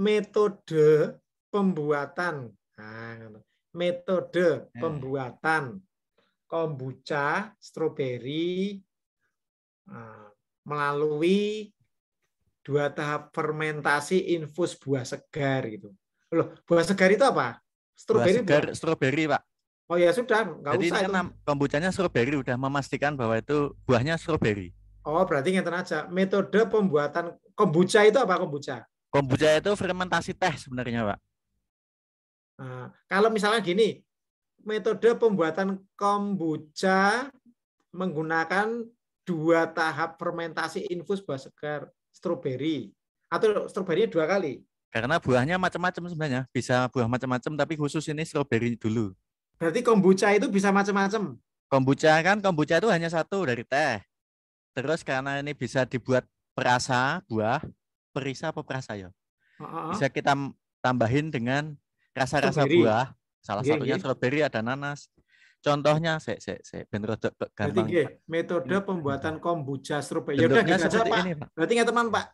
Metode pembuatan. Metode pembuatan kombucha stroberi melalui 2 tahap fermentasi infus buah segar gitu. Loh, buah segar itu apa? Stroberi, stroberi, Pak. Oh ya sudah, nggak jadi usah. Jadi kan kombuchanya stroberi, udah memastikan bahwa itu buahnya stroberi. Oh, berarti ngeten aja. Metode pembuatan kombucha itu apa kombucha? Kombucha itu fermentasi teh sebenarnya, Pak. Nah, kalau misalnya gini, metode pembuatan kombucha menggunakan 2 tahap fermentasi infus buah segar stroberi, atau stroberi 2 kali? Karena buahnya macam-macam sebenarnya, bisa buah macam-macam, tapi khusus ini stroberi dulu. Berarti kombucha itu bisa macam-macam. Kombucha itu hanya 1 dari teh. Terus karena ini bisa dibuat perasa buah, perisa apa perasa ya? Bisa kita tambahin dengan rasa-rasa buah. Salah satunya strawberry, ada nanas. Contohnya, ben rodok gampang. Berarti metode pembuatan kombucha strawberry. Ya udah Bentuknya gitu aja, seperti Pak. ini, Pak. Berarti nggak teman, Pak?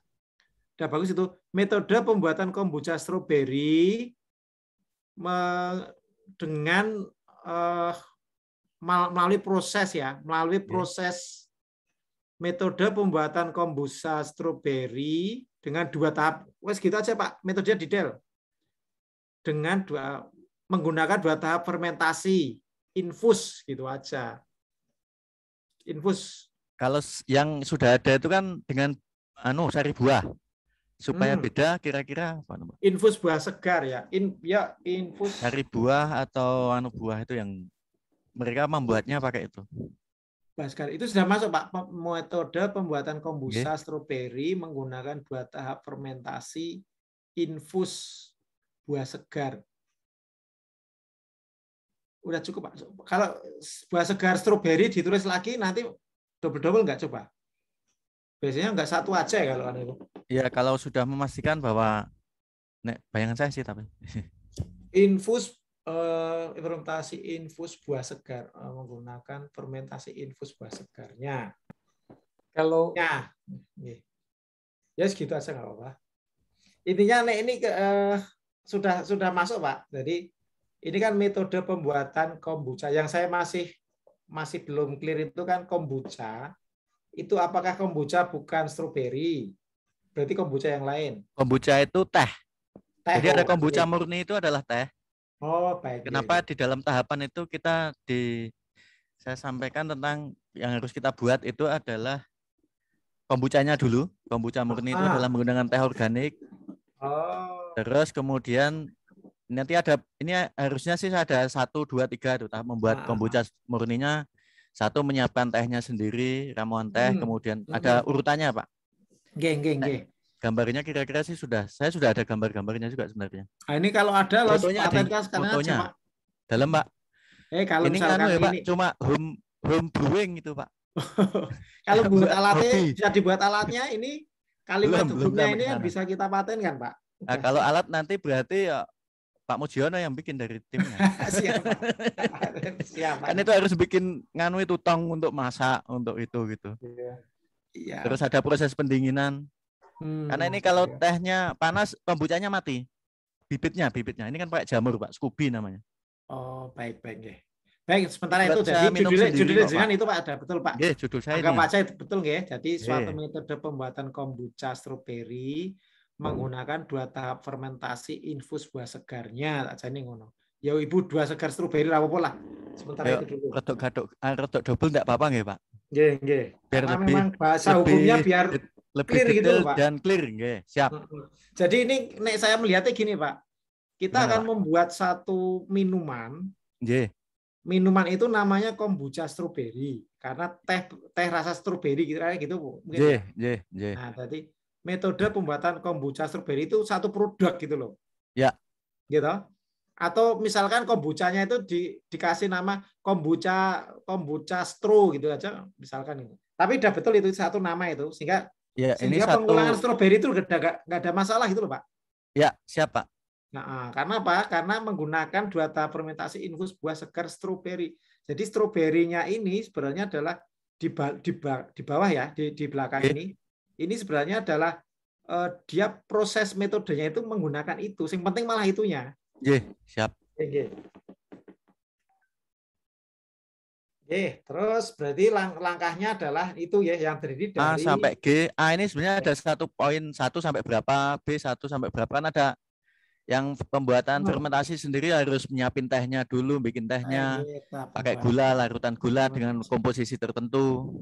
Udah bagus itu. Metode pembuatan kombucha strawberry dengan melalui proses ya, melalui proses metode pembuatan kombucha strawberry dengan 2 tahap. Wes gitu aja, Pak. Metodenya detail. Dengan menggunakan 2 tahap fermentasi, infus gitu aja. Infus. Kalau yang sudah ada itu kan dengan sari buah. Supaya beda kira-kira apa namanya? Infus buah segar ya. Infus sari buah atau buah itu yang mereka membuatnya pakai itu. Buah segar itu sudah masuk, Pak. Metode pembuatan kombucha strawberry menggunakan 2 tahap fermentasi, infus buah segar. Udah cukup, Pak. Kalau buah segar strawberry ditulis lagi nanti double-double nggak coba? Biasanya nggak satu aja ya kalau kan itu. Ya kalau sudah memastikan bahwa bayangan saya sih tapi infus fermentasi infus buah segar menggunakan fermentasi infus buah segarnya. Kalau ya segitu aja nggak apa-apa. Intinya ini sudah masuk, Pak. Jadi ini kan metode pembuatan kombucha. Yang saya masih belum clear itu kan kombucha. Itu apakah kombucha bukan strawberry? Berarti kombucha yang lain. Kombucha itu teh. Jadi ada kombucha murni itu adalah teh. Oh, baik. Kenapa di dalam tahapan itu saya sampaikan tentang yang harus kita buat itu adalah kombuchanya dulu. Kombucha murni itu adalah menggunakan teh organik. Terus kemudian nanti ini harusnya sih ada 1, 2, 3 itu tahap membuat kombucha murninya. 1 menyiapkan tehnya sendiri, ramuan teh, kemudian ada urutannya, Pak. Nggih. Gambarnya kira-kira sih saya sudah ada gambar-gambarnya juga sebenarnya. Nah, ini kalau ada fotonya fotonya dalam, Pak. Kalau ini misalkan ya, Pak, cuma home brewing itu, Pak. Kalau buat alatnya bisa dibuat alatnya ini kalimat hukumnya ini bisa kita patenkan, Pak. Nah, kalau alat nanti berarti ya Pak Mujiono yang bikin dari timnya. Siap. Kan itu harus bikin itu tong untuk masak, untuk itu gitu. Iya. Terus ada proses pendinginan. Karena ini kalau tehnya panas, kombuchanya mati. Bibitnya. Ini kan pakai jamur, Pak. Scubi namanya. Oh, baik. Baik, sementara itu jadi judulnya jangan itu Pak ada betul, Pak. Nggih, judul saya anggap ini. aja itu betul nggih. Jadi suatu metode pembuatan kombucha strawberry menggunakan 2 tahap fermentasi infus buah segarnya aja nih ngono. Ya Ibu 2 segar strawberry lah apa lah. Sementara itu dulu. Rodok double enggak apa-apa nggih, Pak? Nggih. Biar karena lebih, memang bahasa hukumnya biar lebih clear gitu loh, Pak. Dan clear nggih. Siap. Jadi ini saya melihatnya gini, Pak. Kita akan membuat satu minuman. Nggih. Minuman itu namanya kombucha strawberry karena teh rasa strawberry gitu mungkin. Nggih. Nah, tadi metode pembuatan kombucha strawberry itu satu produk gitu loh. Ya. Gitu. Atau misalkan kombuchanya itu dikasih nama kombucha straw gitu aja misalkan itu. Tapi udah betul itu satu nama itu sehingga pengulangan strawberry itu nggak ada masalah gitu loh, Pak. Ya, siap, Pak. Nah, karena apa? Karena menggunakan 2 tahap fermentasi infus buah segar strawberry. Jadi stroberinya ini sebenarnya adalah di bawah ya, di belakang ini. Ini sebenarnya adalah dia proses metodenya itu menggunakan itu. Yang penting malah itunya. Siap. Terus berarti langkahnya adalah itu ya yang terdiri dari A sampai G. A ini sebenarnya ada 1 poin 1 sampai berapa, B 1 sampai berapa kan ada yang pembuatan fermentasi sendiri harus menyiapin tehnya dulu, bikin tehnya, pakai gula, larutan gula dengan komposisi tertentu.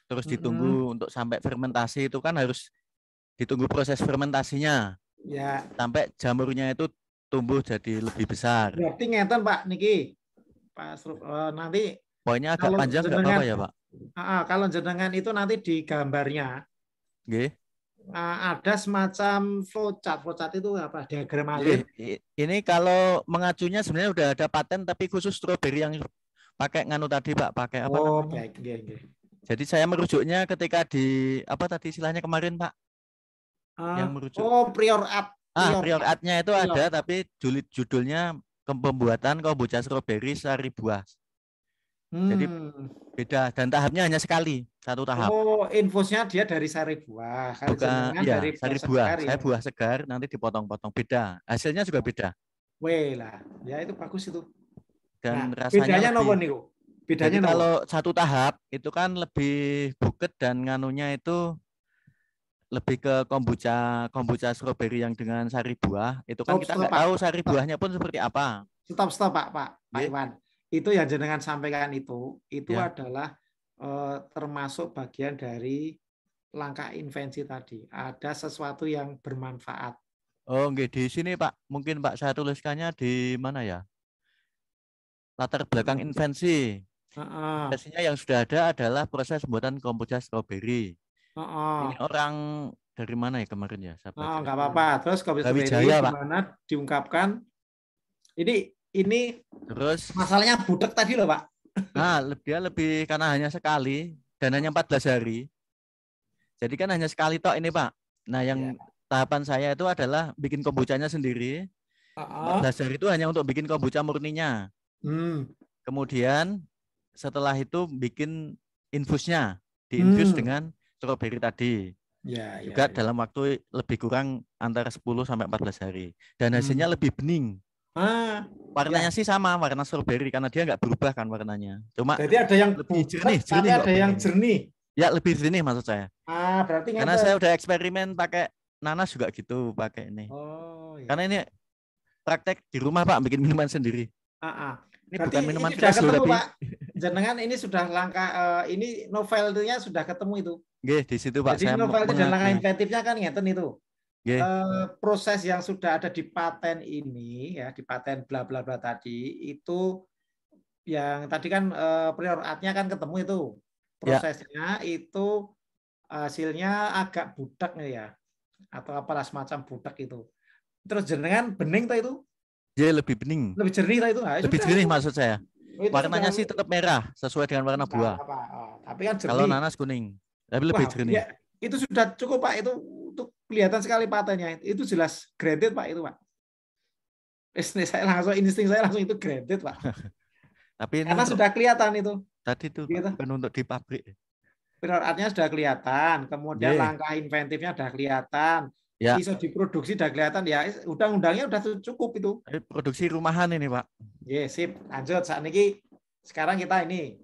Terus ditunggu untuk sampai fermentasi itu kan harus ditunggu proses fermentasinya. Ya. Sampai jamurnya itu tumbuh jadi lebih besar. Berarti ngeten, Pak niki. Pak nanti poinnya agak panjang enggak apa-apa ya, Pak? Kalau jenengan itu nanti di gambarnya. Nggih. Ada semacam flowchart itu apa diagram alir. Ini kalau mengacunya sebenarnya udah ada paten tapi khusus strawberry yang pakai tadi, Pak, pakai apa namanya? Baik, nggih. Jadi saya merujuknya ketika di apa tadi istilahnya kemarin Pak? Yang merujuk. Oh, prior art. Prior art-nya itu ada, tapi judulnya pembuatan kombucha strawberry sari buah. Jadi beda dan tahapnya hanya sekali, satu tahap. Oh, infusnya dia dari sari buah. Bukan, iya, dari sari buah. Saya buah segar, nanti dipotong-potong. Beda, hasilnya juga beda. Weh lah, ya itu bagus itu. Dan rasanya bedanya lebih. Niku? Bedanya jadi kalau satu tahap itu kan lebih buket dan nganunya itu lebih ke kombucha strawberry yang dengan sari buah. Itu kan kita nggak tahu sari buahnya pun seperti apa. Stop Pak Iwan. Itu yang jenengan sampaikan itu ya. adalah termasuk bagian dari langkah invensi tadi. Ada sesuatu yang bermanfaat. Oh, nggih, di sini Pak. Mungkin Pak saya tuliskannya di mana ya? Latar belakang invensi. Invensinya yang sudah ada adalah proses pembuatan kombucha strawberry. Ini orang dari mana ya kemarin ya? Nggak apa-apa. Terus kombucha strawberry gimana diungkapkan? Ini terus masalahnya budak tadi loh Pak. Nah, dia lebih karena hanya sekali dan hanya 14 hari. Jadi kan hanya sekali tok ini Pak. Nah, yang tahapan saya itu adalah bikin kombuchanya sendiri. 14 hari itu hanya untuk bikin kombucha murninya. Kemudian setelah itu bikin infusnya, diinfus dengan strawberry tadi. Juga dalam waktu lebih kurang antara 10 sampai 14 hari. Dan hasilnya lebih bening. Warnanya sih sama, warna strawberry karena dia nggak berubah kan warnanya. Cuma jadi ada yang lebih jernih, ada yang jernih. Ya, lebih jernih maksud saya. Berarti karena saya udah eksperimen pakai nanas juga gitu, pakai ini. Karena ini praktek di rumah Pak, bikin minuman sendiri. Ini berarti bukan minuman sudah fresh ketemu Pak. Jenengan ini sudah langkah ini novelnya sudah ketemu itu. Nggih, di situ Pak. Jadi novel itu dan langkah inventifnya kan ngeten itu. Proses yang sudah ada di paten ini ya, di paten bla bla bla tadi itu yang tadi kan prior art-nya kan ketemu itu. Prosesnya itu hasilnya agak budak ya, atau apalah semacam budak itu. Terus jenengan bening tuh itu? Ya, lebih bening. Lebih jernih tuh itu? Lebih jernih maksud saya. Warnanya sih tetap merah sesuai dengan warna buah. Tapi kan jernih. Kalau nanas kuning, tapi lebih jernih. Ya, itu sudah cukup Pak, itu untuk kelihatan sekali patennya. Itu jelas graded Pak itu Pak. Insting saya langsung itu graded Pak. Tapi karena sudah kelihatan itu. Tadi itu gitu. Bukan untuk di pabrik. Prior art-nya sudah kelihatan, kemudian langkah inventifnya sudah kelihatan, bisa diproduksi sudah kelihatan, ya undang-undangnya sudah cukup itu. Produksi rumahan ini Pak. Sip, lanjut. Saat ini sekarang kita ini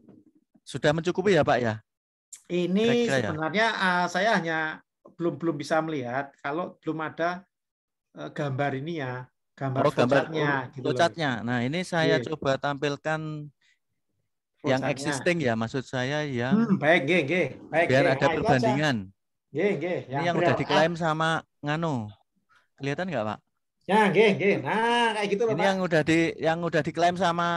sudah mencukupi ya Pak ya? Ini sebenarnya saya hanya belum bisa melihat kalau belum ada gambar ini ya, gambar flowchart-nya. Nah, ini saya coba tampilkan yang existing ya, maksud saya yang baik. Biar ada perbandingan. Ini yang udah diklaim sama Nganu. Kelihatan nggak Pak? Ya, nah kayak gitu loh ini Pak. yang udah diklaim sama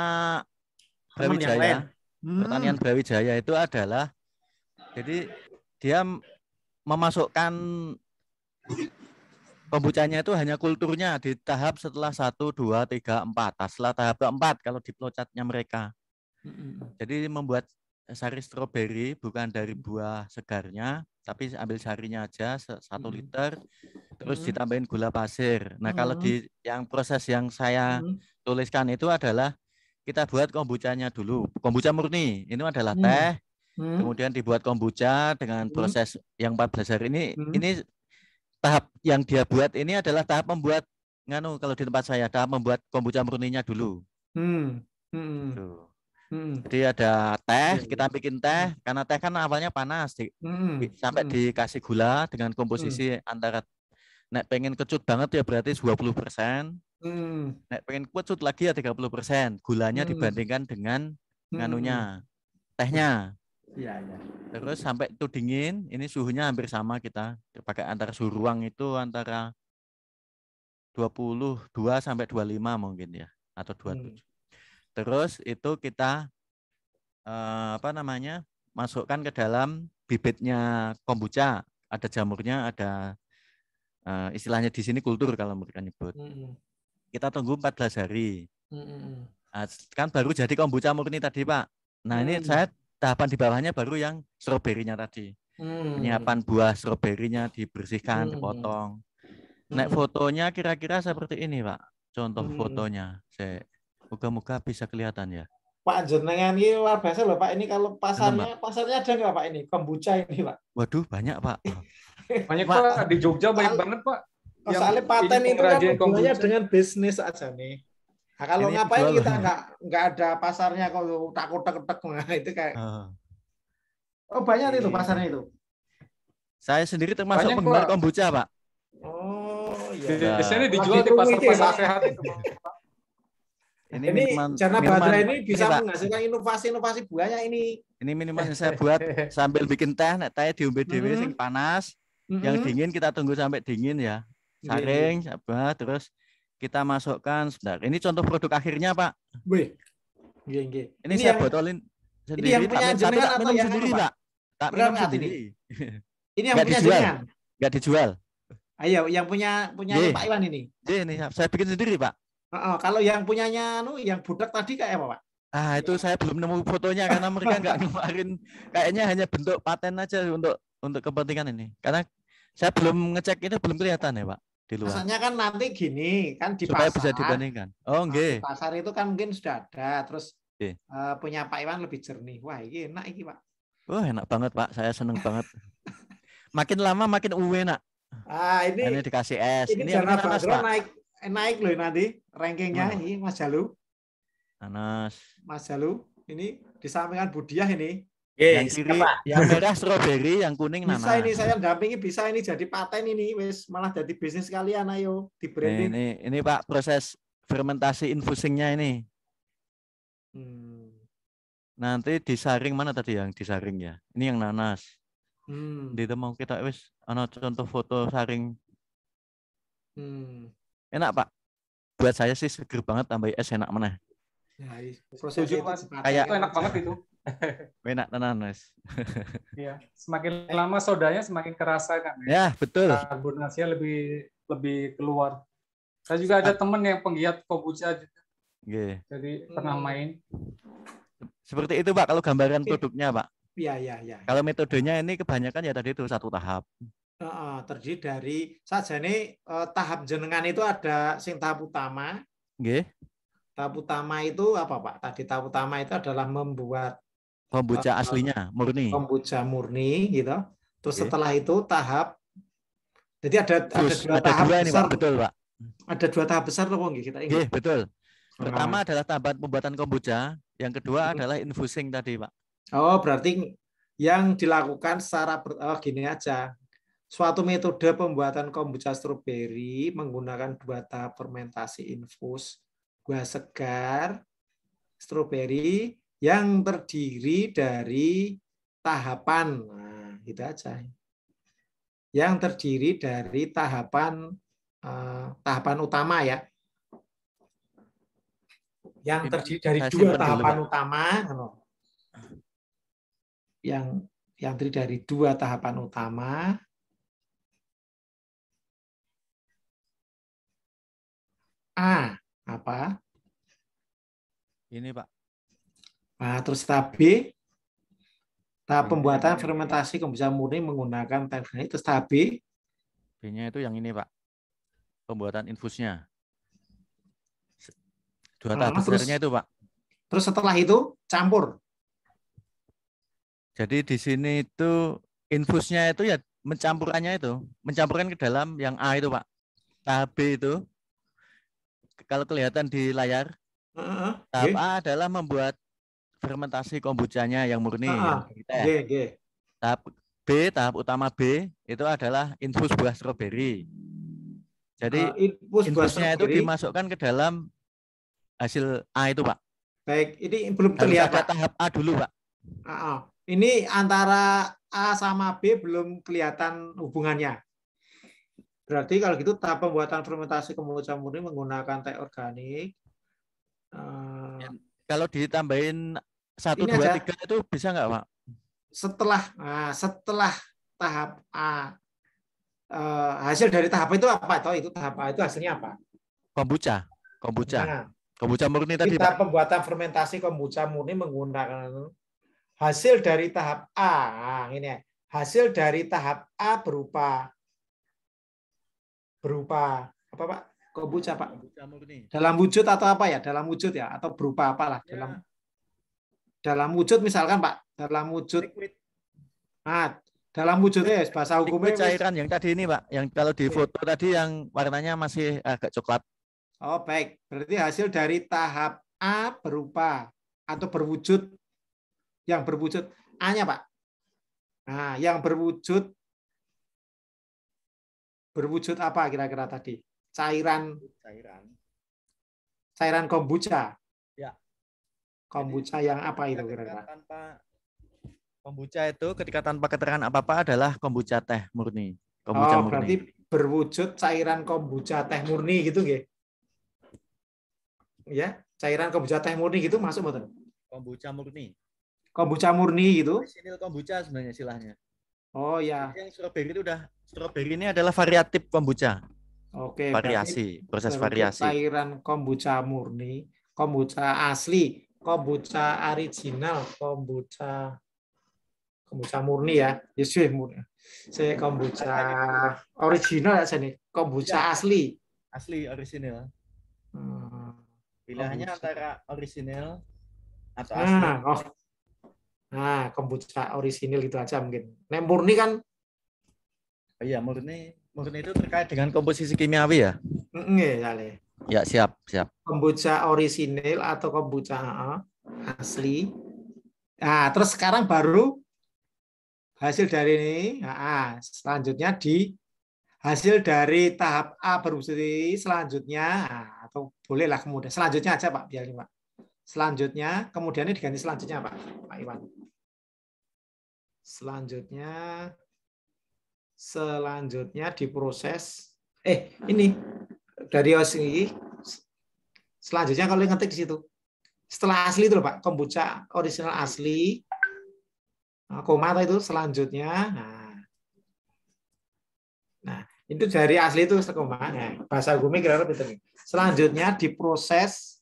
Brawijaya. Pertanian Brawijaya itu adalah jadi dia memasukkan kombuchanya itu hanya kulturnya di tahap setelah 1, 2, 3, 4. Setelah tahap keempat kalau di flowchart-nya mereka. Jadi membuat sari stroberi bukan dari buah segarnya, tapi ambil sarinya aja 1 liter, terus ditambahin gula pasir. Nah, kalau di yang proses yang saya tuliskan itu adalah kita buat kombuchanya dulu. Kombucha murni, ini adalah teh. Kemudian dibuat kombucha dengan proses yang 14 hari ini. Ini tahap yang dia buat ini adalah tahap membuat kalau di tempat saya tahap membuat kombucha murninya dulu. Jadi ada teh, kita bikin teh karena teh kan awalnya panas sampai dikasih gula dengan komposisi antara nek pengen kecut banget ya berarti 20%. Nek pengen kecut lagi ya 30%. Gulanya dibandingkan dengan tehnya. Terus sampai itu dingin, ini suhunya hampir sama kita pakai antara suhu ruang itu antara 22 sampai 25 mungkin ya atau 27. Terus itu kita masukkan ke dalam bibitnya kombucha, ada jamurnya, ada istilahnya di sini kultur kalau mereka nyebut. Kita tunggu 14 hari. Kan baru jadi kombucha murni tadi Pak. Nah, ini saya tahapan di bawahnya baru yang stroberinya tadi. Penyiapan buah stroberinya dibersihkan, dipotong. Nek fotonya kira-kira seperti ini, Pak. Contoh fotonya. Moga-moga bisa kelihatan ya. Pak jenengan ini luar biasa loh Pak. Ini kalau pasarnya ada nggak Pak ini kombucha ini Pak? Waduh, banyak Pak. Banyak Pak, di Jogja banyak banget Pak. Soalnya paten itu kan hubungannya dengan bisnis aja nih. Nah, kalau ini ngapain kita nggak ada pasarnya kalau takut-takut itu kayak. Oh banyak itu pasarnya itu. Saya sendiri termasuk penggemar kombucha Pak. Oh iya. Biasanya dijual di pasar-pasar sehat itu. Ini Jana Badra ini bisa menghasilkan inovasi-inovasi banyak ini. Ini minuman yang saya buat sambil bikin teh, teh diombe dhewe sing panas, yang dingin kita tunggu sampai dingin ya. Saring, terus kita masukkan sebentar. Ini contoh produk akhirnya, Pak. Wih. Ini saya botolin sendiri. Ini yang punya jenengan atau yang sendiri, Pak? Tak minum sendiri. Ini yang punya jenengan. Enggak dijual. Ayo, yang punya Pak Iwan ini. Ini saya bikin sendiri, Pak. Kalau yang punyanya yang budak tadi kayak apa Pak? Itu saya belum nemu fotonya karena mereka nggak ngeluarin, kayaknya hanya bentuk paten aja untuk kepentingan ini. Karena saya belum ngecek, ini belum kelihatan ya Pak di luar. Maksudnya kan nanti gini kan di supaya pasar. Bisa dibandingkan. Oh nggih. Di pasar itu kan mungkin sudah ada, terus punya Pak Iwan lebih jernih. Wah ini enak ini Pak. Wah enak banget Pak, saya seneng banget. Makin lama makin enak. Ini dikasih es. Ini Jana Badra naik loh nanti rankingnya ini Mas Jalu. Mas Jalu ini disampaikan Budiah ini. Yang kiri, yang merah stroberi, yang kuning nanas. Bisa ini saya dampingi, bisa ini jadi paten ini, wis malah jadi bisnis sekalian ayo di branding. Ini Pak proses fermentasi infusingnya ini. Nanti disaring mana tadi yang disaring ya? Ini yang nanas. Itu mau kita wis contoh foto saring. Enak Pak. Buat saya sih seger banget, tambah es enak mana. Setuju Mas. Kayak enak banget itu. Enak tenan Mas. Iya, semakin lama sodanya semakin kerasa kan. Ya, betul. Karbonasinya lebih keluar. Saya juga ada teman yang penggiat kombucha juga. Jadi pernah main. Seperti itu Pak kalau gambaran produknya Pak. Iya. Kalau metodenya ini kebanyakan ya tadi itu satu tahap. Terdiri dari saja nih tahap jenengan itu ada tahap utama. Tahap utama itu apa Pak? Tadi tahap utama itu adalah membuat kombucha aslinya, murni. Kombucha murni gitu. Terus setelah itu tahap, jadi ada dua tahap dua besar. Pak, betul Pak. Ada dua tahap besar loh kita ingat. Betul. Pertama adalah tahapan pembuatan kombucha, yang kedua adalah infusing tadi Pak. Oh berarti yang dilakukan secara gini aja. Suatu metode pembuatan kombucha stroberi menggunakan 2 tahap fermentasi infus buah segar stroberi yang terdiri dari tahapan, gitu aja. Yang terdiri dari tahapan utama ya. Yang terdiri dari 2 tahapan utama. Yang terdiri dari 2 tahapan utama. Apa? Ini Pak. Nah, terus tahap B, tahap pembuatan fermentasi kombucha murni menggunakan teknik. Terus tahap B. B-nya itu yang ini Pak. Pembuatan infusnya. 2 tahap besarnya itu Pak. Terus setelah itu campur. Jadi di sini itu infusnya itu ya mencampurannya itu, mencampurkan ke dalam yang A itu Pak. Tahap B itu kalau kelihatan di layar, tahap A adalah membuat fermentasi kombuchanya yang murni. Tahap B, tahap utama B, itu adalah infus buah stroberi. Jadi infusnya itu dimasukkan ke dalam hasil A itu Pak. Baik, ini belum terlihat Pak. Tahap A dulu Pak. Ini antara A sama B belum kelihatan hubungannya. Berarti kalau gitu tahap pembuatan fermentasi kombucha murni menggunakan teh organik. Kalau ditambahin 1, 2, 3 itu bisa nggak Pak? Setelah tahap A, hasil dari tahap itu apa? Itu tahap A itu hasilnya apa? Kombucha. Kombucha murni tadi Tahap pembuatan fermentasi kombucha murni menggunakan hasil dari tahap A. Nah, ini ya. Hasil dari tahap A berupa apa Pak? Kombucha Pak. Kombucha murni. Dalam wujud atau apa ya? Dalam wujud ya atau berupa apalah? Ya. Dalam wujud misalkan Pak, dalam wujud. Liquid. Nah, dalam wujudnya bahasa hukumnya cairan yang tadi ini Pak, yang kalau di foto tadi yang warnanya masih agak coklat. Oh baik, berarti hasil dari tahap A berupa atau berwujud, yang berwujud A-nya Pak. Nah, yang berwujud apa kira-kira tadi? Cairan kombucha. Ya. Kombucha yang apa itu kira-kira? Kombucha itu ketika tanpa keterangan apa-apa adalah kombucha teh murni. Kombucha murni. Berarti berwujud cairan kombucha teh murni gitu nggih? Ya, cairan kombucha teh murni gitu masuk betul? Kombucha murni. Kombucha murni gitu. Orisinil kombucha sebenarnya istilahnya. Oh ya. Yang strawberry ini adalah variatif kombucha. Oke, variasi, proses variasi. Cairan kombucha murni, kombucha asli, kombucha original, kombucha murni ya. Yesus murni. Saya kombucha original ya sini. Kombucha asli. Asli original. Pilihannya antara original atau asli. Nah, kombucha original itu aja mungkin. Nah, murni kan? Oh iya, murni itu terkait dengan komposisi kimiawi ya? Ya, siap. Kombucha original atau kombucha asli. Nah, terus sekarang baru hasil dari ini, selanjutnya hasil dari tahap A berwujud selanjutnya, atau bolehlah kemudian selanjutnya aja Pak, biar Pak. Selanjutnya, kemudian ini diganti selanjutnya Pak Iwan. Selanjutnya diproses. Ini dari OSI. Selanjutnya kalau ngetik di situ. Setelah asli itu loh Pak, kombucha original asli. Koma itu selanjutnya. Nah, itu dari asli itu koma. Nah, bahasa hukumnya kira-kira betul. Selanjutnya diproses.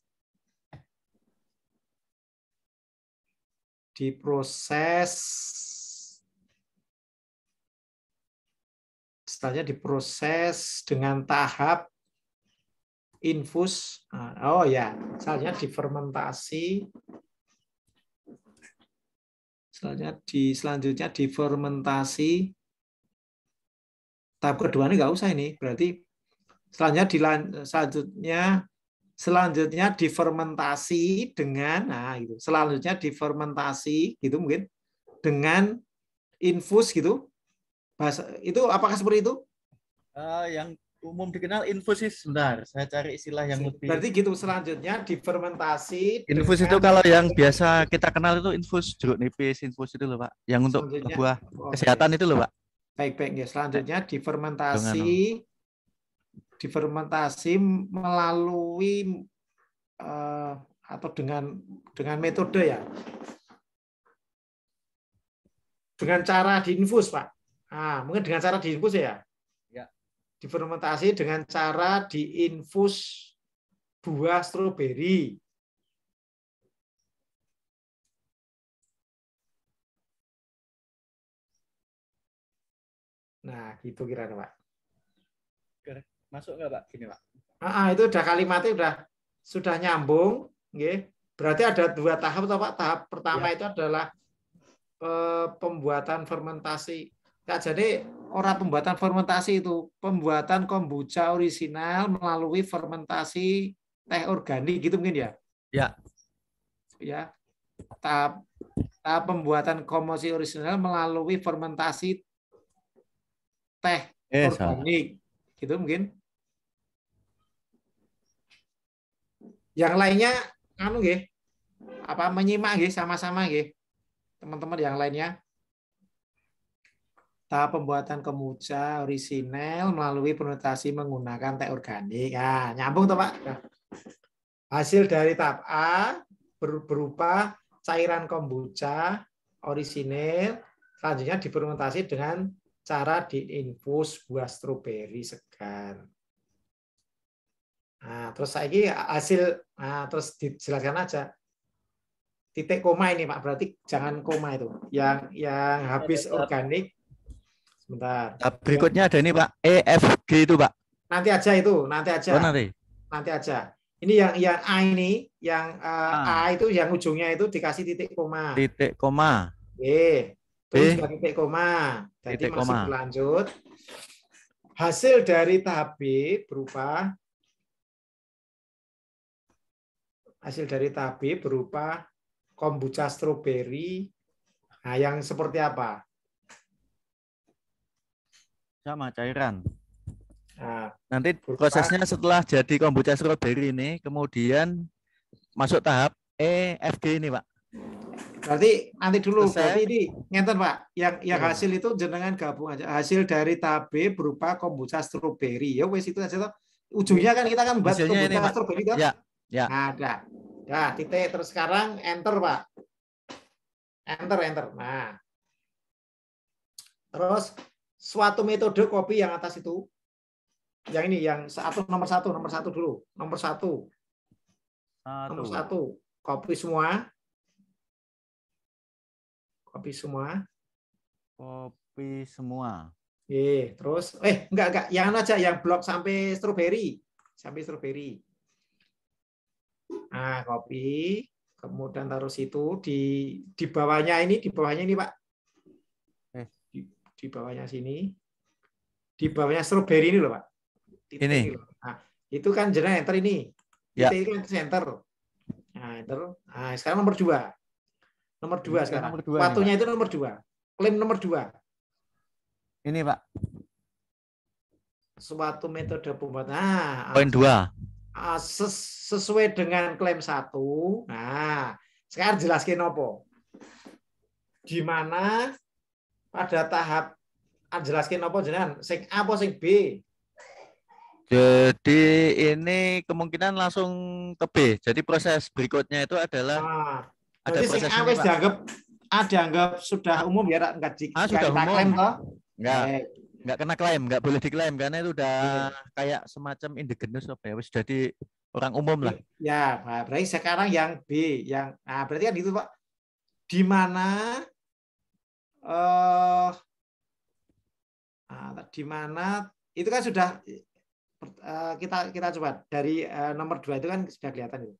Setelahnya diproses dengan tahap infus. Selanjutnya difermentasi. Selanjutnya difermentasi. Tahap kedua ini nggak usah ini. Berarti selanjutnya difermentasi dengan selanjutnya difermentasi gitu mungkin dengan infus gitu. Bahasa itu apakah seperti itu? Yang umum dikenal infus sih, sebentar. Saya cari istilah yang lebih. Berarti gitu selanjutnya difermentasi. Infus itu kalau yang biasa kita kenal itu infus jeruk nipis, infus itu loh Pak. Yang untuk buah kesehatan itu loh Pak. Baik ya. Selanjutnya difermentasi melalui atau dengan metode ya. Dengan cara diinfus Pak. Mungkin dengan cara diinfus ya. Difermentasi dengan cara diinfus buah stroberi. Nah, gitu kira-kira Pak. Masuk nggak Pak? Gini Pak. Itu udah kalimatnya sudah nyambung. Berarti ada dua tahap Pak. Tahap pertama itu adalah pembuatan fermentasi. Jadi orang pembuatan fermentasi itu pembuatan kombucha original melalui fermentasi teh organik gitu mungkin ya. Ya. Tahap pembuatan kombucha original melalui fermentasi teh organik gitu mungkin. Yang lainnya menyimak sama-sama teman-teman yang lainnya. Tahap pembuatan kombucha original melalui fermentasi menggunakan teh organik. Nyambung toh Pak. Hasil dari tahap A berupa cairan kombucha original, selanjutnya difermentasi dengan cara diinfus buah stroberi segar. Terus lagi hasil, terus dijelaskan aja. titik koma ini Pak, berarti jangan koma itu. Yang habis organik. Sebentar. Berikutnya ada ini Pak, EFG itu Pak. Nanti aja itu, nanti aja. Oh, nanti. Nanti aja. Ini yang A ini, yang A itu yang ujungnya itu dikasih titik koma. Titik koma. Terus juga titik koma. Jadi titik masih koma. berlanjut. Hasil dari tahap B berupa kombucha stroberi. Nah, yang seperti apa? Sama cairan. Nah, nanti prosesnya setelah jadi kombucha stroberi ini, kemudian masuk tahap EFG ini Pak. Berarti nanti dulu, Selesai. berarti ini ngenten Pak, yang hasil itu jenengan gabung aja. Hasil dari tahap B berupa kombucha stroberi. Ya wes itu aja toh. Ujungnya kan kita kan buat Hasilnya kombucha ini, stroberi toh. Ya. Nah, ada. Ya, titik terus sekarang enter Pak. Enter. Nah. Terus suatu metode kopi yang atas itu. Yang ini yang nomor satu dulu. Nomor satu. Kopi semua. Terus enggak, yang aja yang blok sampai stroberi. Nah, kopi, kemudian taruh situ di bawahnya ini Pak. Di bawahnya sini. Di bawahnya stroberi ini loh, Pak. Ini. Nah, itu kan jeneng enter ini. Titik ini kan center. Nah, enter. Nah, sekarang nomor 2. Nomor 2 sekarang. Waktunya itu nomor 2. Klaim nomor 2. Ini, Pak. Suatu metode pembuatan. Nah, poin 2. Sesuai dengan klaim 1. Nah, sekarang jelaskan apa? Di mana pada tahap jelaskan apa jenengan? Sing A apa sing B? Jadi ini kemungkinan langsung ke B. Jadi proses berikutnya itu adalah ada proses ini, Pak. Dianggap sudah umum ya, enggak sudah umum. Klaim toh? Enggak kena klaim, enggak boleh diklaim karena itu udah kayak semacam indigenous apa ya, sudah di orang umum lah. Ya, berarti sekarang yang B, berarti kan itu Pak. Di mana di mana itu kan sudah kita coba dari nomor 2 itu kan sudah kelihatan itu.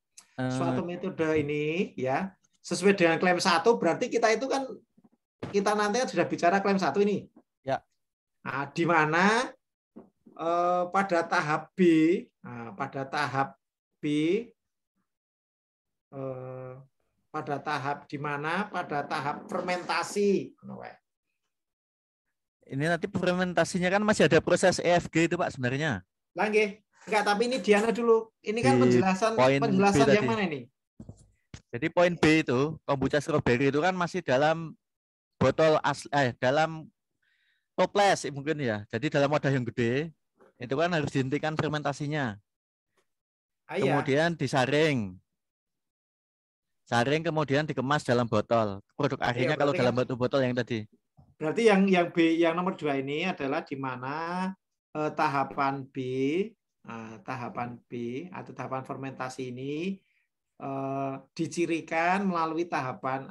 Suatu metode ini ya sesuai dengan klaim 1 berarti kita itu kan kita nanti kan sudah bicara klaim 1 ini. Ya. Nah, di mana pada tahap B, pada tahap di mana pada tahap fermentasi. Ini nanti fermentasinya kan masih ada proses EFG itu Pak sebenarnya. Lagi. Enggak, tapi ini Diana dulu. Ini kan penjelasan yang mana ini? Jadi poin B itu, kombucha stroberi itu kan masih dalam botol dalam toples mungkin ya. Jadi dalam wadah yang gede, itu kan harus dihentikan fermentasinya. Kemudian disaring. Kemudian dikemas dalam botol. Produk akhirnya kalau dalam botol yang tadi. Berarti yang B, yang nomor 2 ini adalah di mana tahapan B atau tahapan fermentasi ini dicirikan melalui tahapan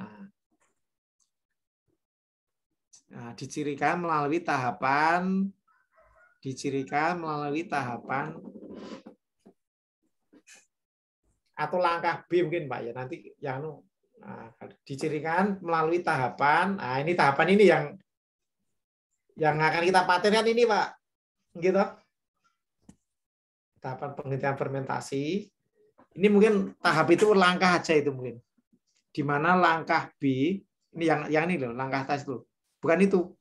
atau langkah B mungkin Pak ya, nanti yang dicirikan melalui tahapan. Nah, ini tahapan ini yang akan kita patenkan ini Pak, gitu. Tahapan penghentian fermentasi. Ini mungkin tahap itu langkah aja itu mungkin. Di mana langkah B ini yang ini loh, langkah atas itu. Bukan itu.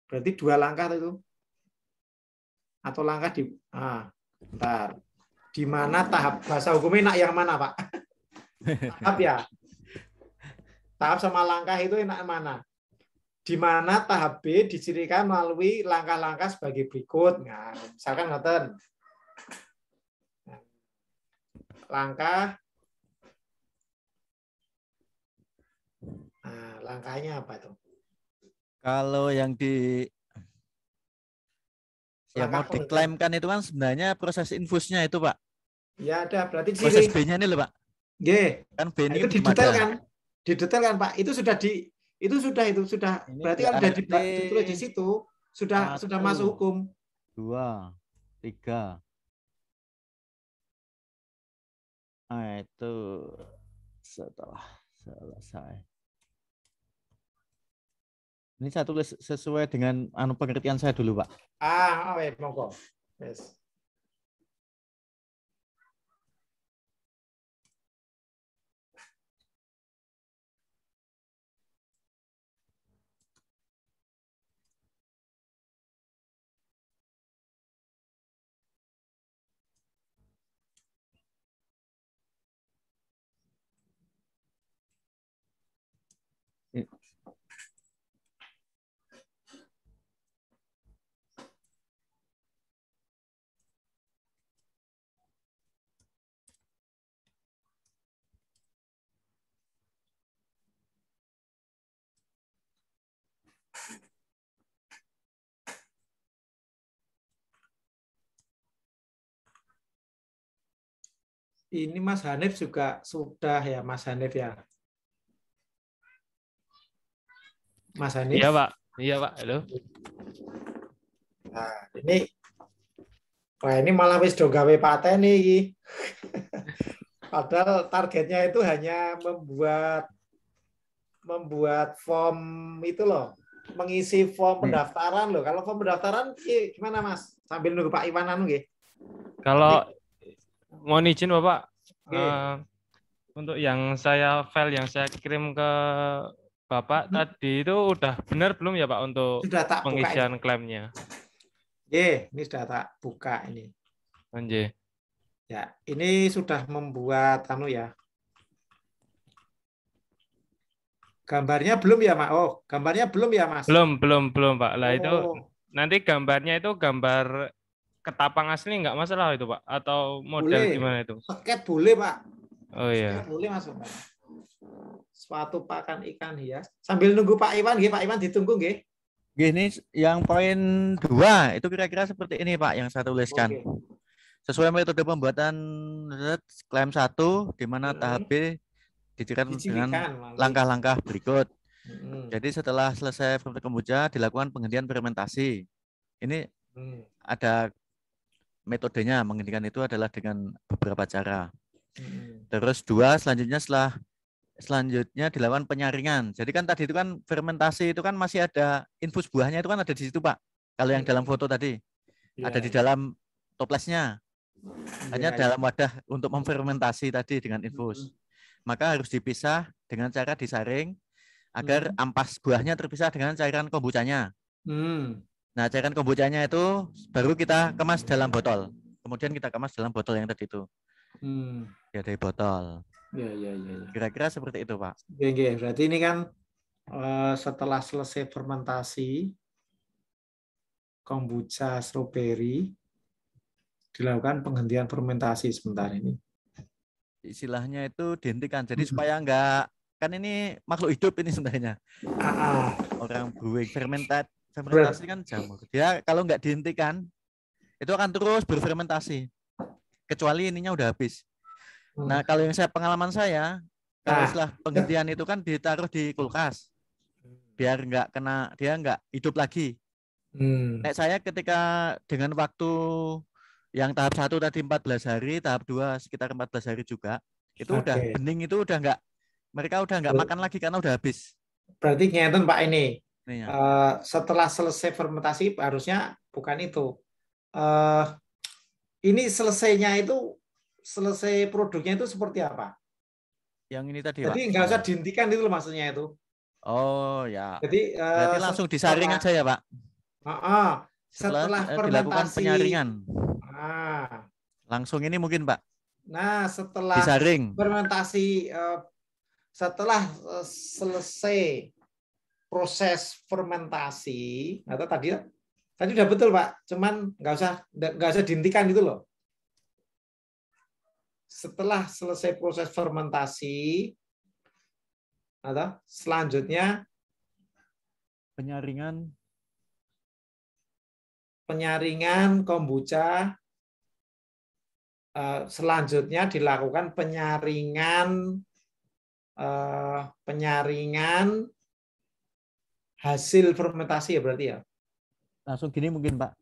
Berarti 2 langkah itu. Atau langkah bentar. Di mana tahap bahasa hukumnya enak yang mana, Pak? Tahap ya. Tahap sama langkah itu enak mana? Di mana tahap B dicirikan melalui langkah-langkah sebagai berikut. Nah, misalkan ngoten. Langkahnya apa tuh? Kalau yang mau diklaimkan itu kan sebenarnya proses infusnya itu Pak. Ya ada, berarti proses B-nya ini loh Pak. Kan B ini itu belum ada. Didetail kan Pak. Itu sudah Ini berarti kan sudah ditulis di situ, sudah masuk hukum. 2, 3. Nah, itu setelah selesai. Ini saya tulis sesuai dengan pengertian saya dulu, Pak. Monggo. Yes. Ini Mas Hanif juga sudah ya, Mas Hanif ya. Mas Hanif. Iya, Pak. Iya, Pak. Halo. Nah, ini malah wis do gawe paten iki. Padahal targetnya itu hanya membuat form itu loh, mengisi form pendaftaran loh. Kalau form pendaftaran gimana Mas? Sambil nunggu Pak Iwan anu nggih. Kalau mohon izin Bapak, untuk file yang saya kirim ke Bapak tadi itu udah benar belum ya Pak untuk pengisian klaimnya? Ini sudah tak buka ini. Anjir. Ya, ini sudah membuat ya. Gambarnya belum ya, Mas? Gambarnya belum ya, Mas? Belum, Pak. Lah itu nanti gambarnya itu gambar ketapang asli nggak masalah itu, Pak? Atau model boleh. Gimana itu? Sket boleh, Pak. Oh iya. Sket boleh masuk, Pak. Suatu pakan ikan hias. Sambil nunggu Pak Iwan, nggih, Pak Iwan ditunggu nggih. Gini, yang poin 2 itu kira-kira seperti ini, Pak, yang saya tuliskan. Sesuai metode pembuatan klaim 1 di mana tahap B dicirikan dengan langkah-langkah berikut. Jadi setelah selesai fermentasi kombucha dilakukan penghentian fermentasi. Ini ada metodenya, menghentikan itu adalah dengan beberapa cara. Terus 2 selanjutnya dilakukan penyaringan. Jadi kan tadi itu kan fermentasi itu kan masih ada infus buahnya itu kan ada di situ, Pak. Kalau yang dalam foto tadi ada di dalam toplesnya. Hanya dalam wadah untuk memfermentasi tadi dengan infus. Maka harus dipisah dengan cara disaring agar ampas buahnya terpisah dengan cairan kombuchanya. Nah, cairan kombuchanya itu baru kita kemas dalam botol. Kemudian kita kemas dalam botol yang tadi itu. Ya, dari botol. Ya. Kira-kira seperti itu, Pak. Oke. Berarti ini kan setelah selesai fermentasi kombucha strawberry dilakukan penghentian fermentasi sebentar ini. Istilahnya itu dihentikan. Jadi supaya enggak, kan ini makhluk hidup ini sebenarnya. Orang brewing fermentasi kan jamur. Dia kalau enggak dihentikan itu akan terus berfermentasi. Kecuali ininya udah habis. Nah, kalau yang pengalaman saya, kalau setelah penghentian itu kan ditaruh di kulkas. Biar enggak kena, dia enggak hidup lagi. Nek saya ketika dengan waktu yang tahap 1 tadi 14 hari, tahap 2 sekitar 14 hari juga, itu udah bening, itu udah enggak, mereka udah enggak makan lagi karena udah habis. Berarti ngeten Pak ini. Setelah selesai fermentasi harusnya bukan itu. Ini selesai produknya itu seperti apa? Yang ini tadi, jadi nggak usah dihentikan itu maksudnya itu. Oh ya. Jadi berarti langsung disaring aja ya, Pak. Setelah dilakukan penyaringan. Langsung ini mungkin, Pak. Nah, setelah disaring. Fermentasi, setelah selesai proses fermentasi, atau tadi udah betul Pak, cuman nggak usah dihentikan gitu loh. Setelah selesai proses fermentasi, atau selanjutnya penyaringan kombucha selanjutnya dilakukan penyaringan hasil fermentasi ya berarti ya. Langsung gini mungkin Pak.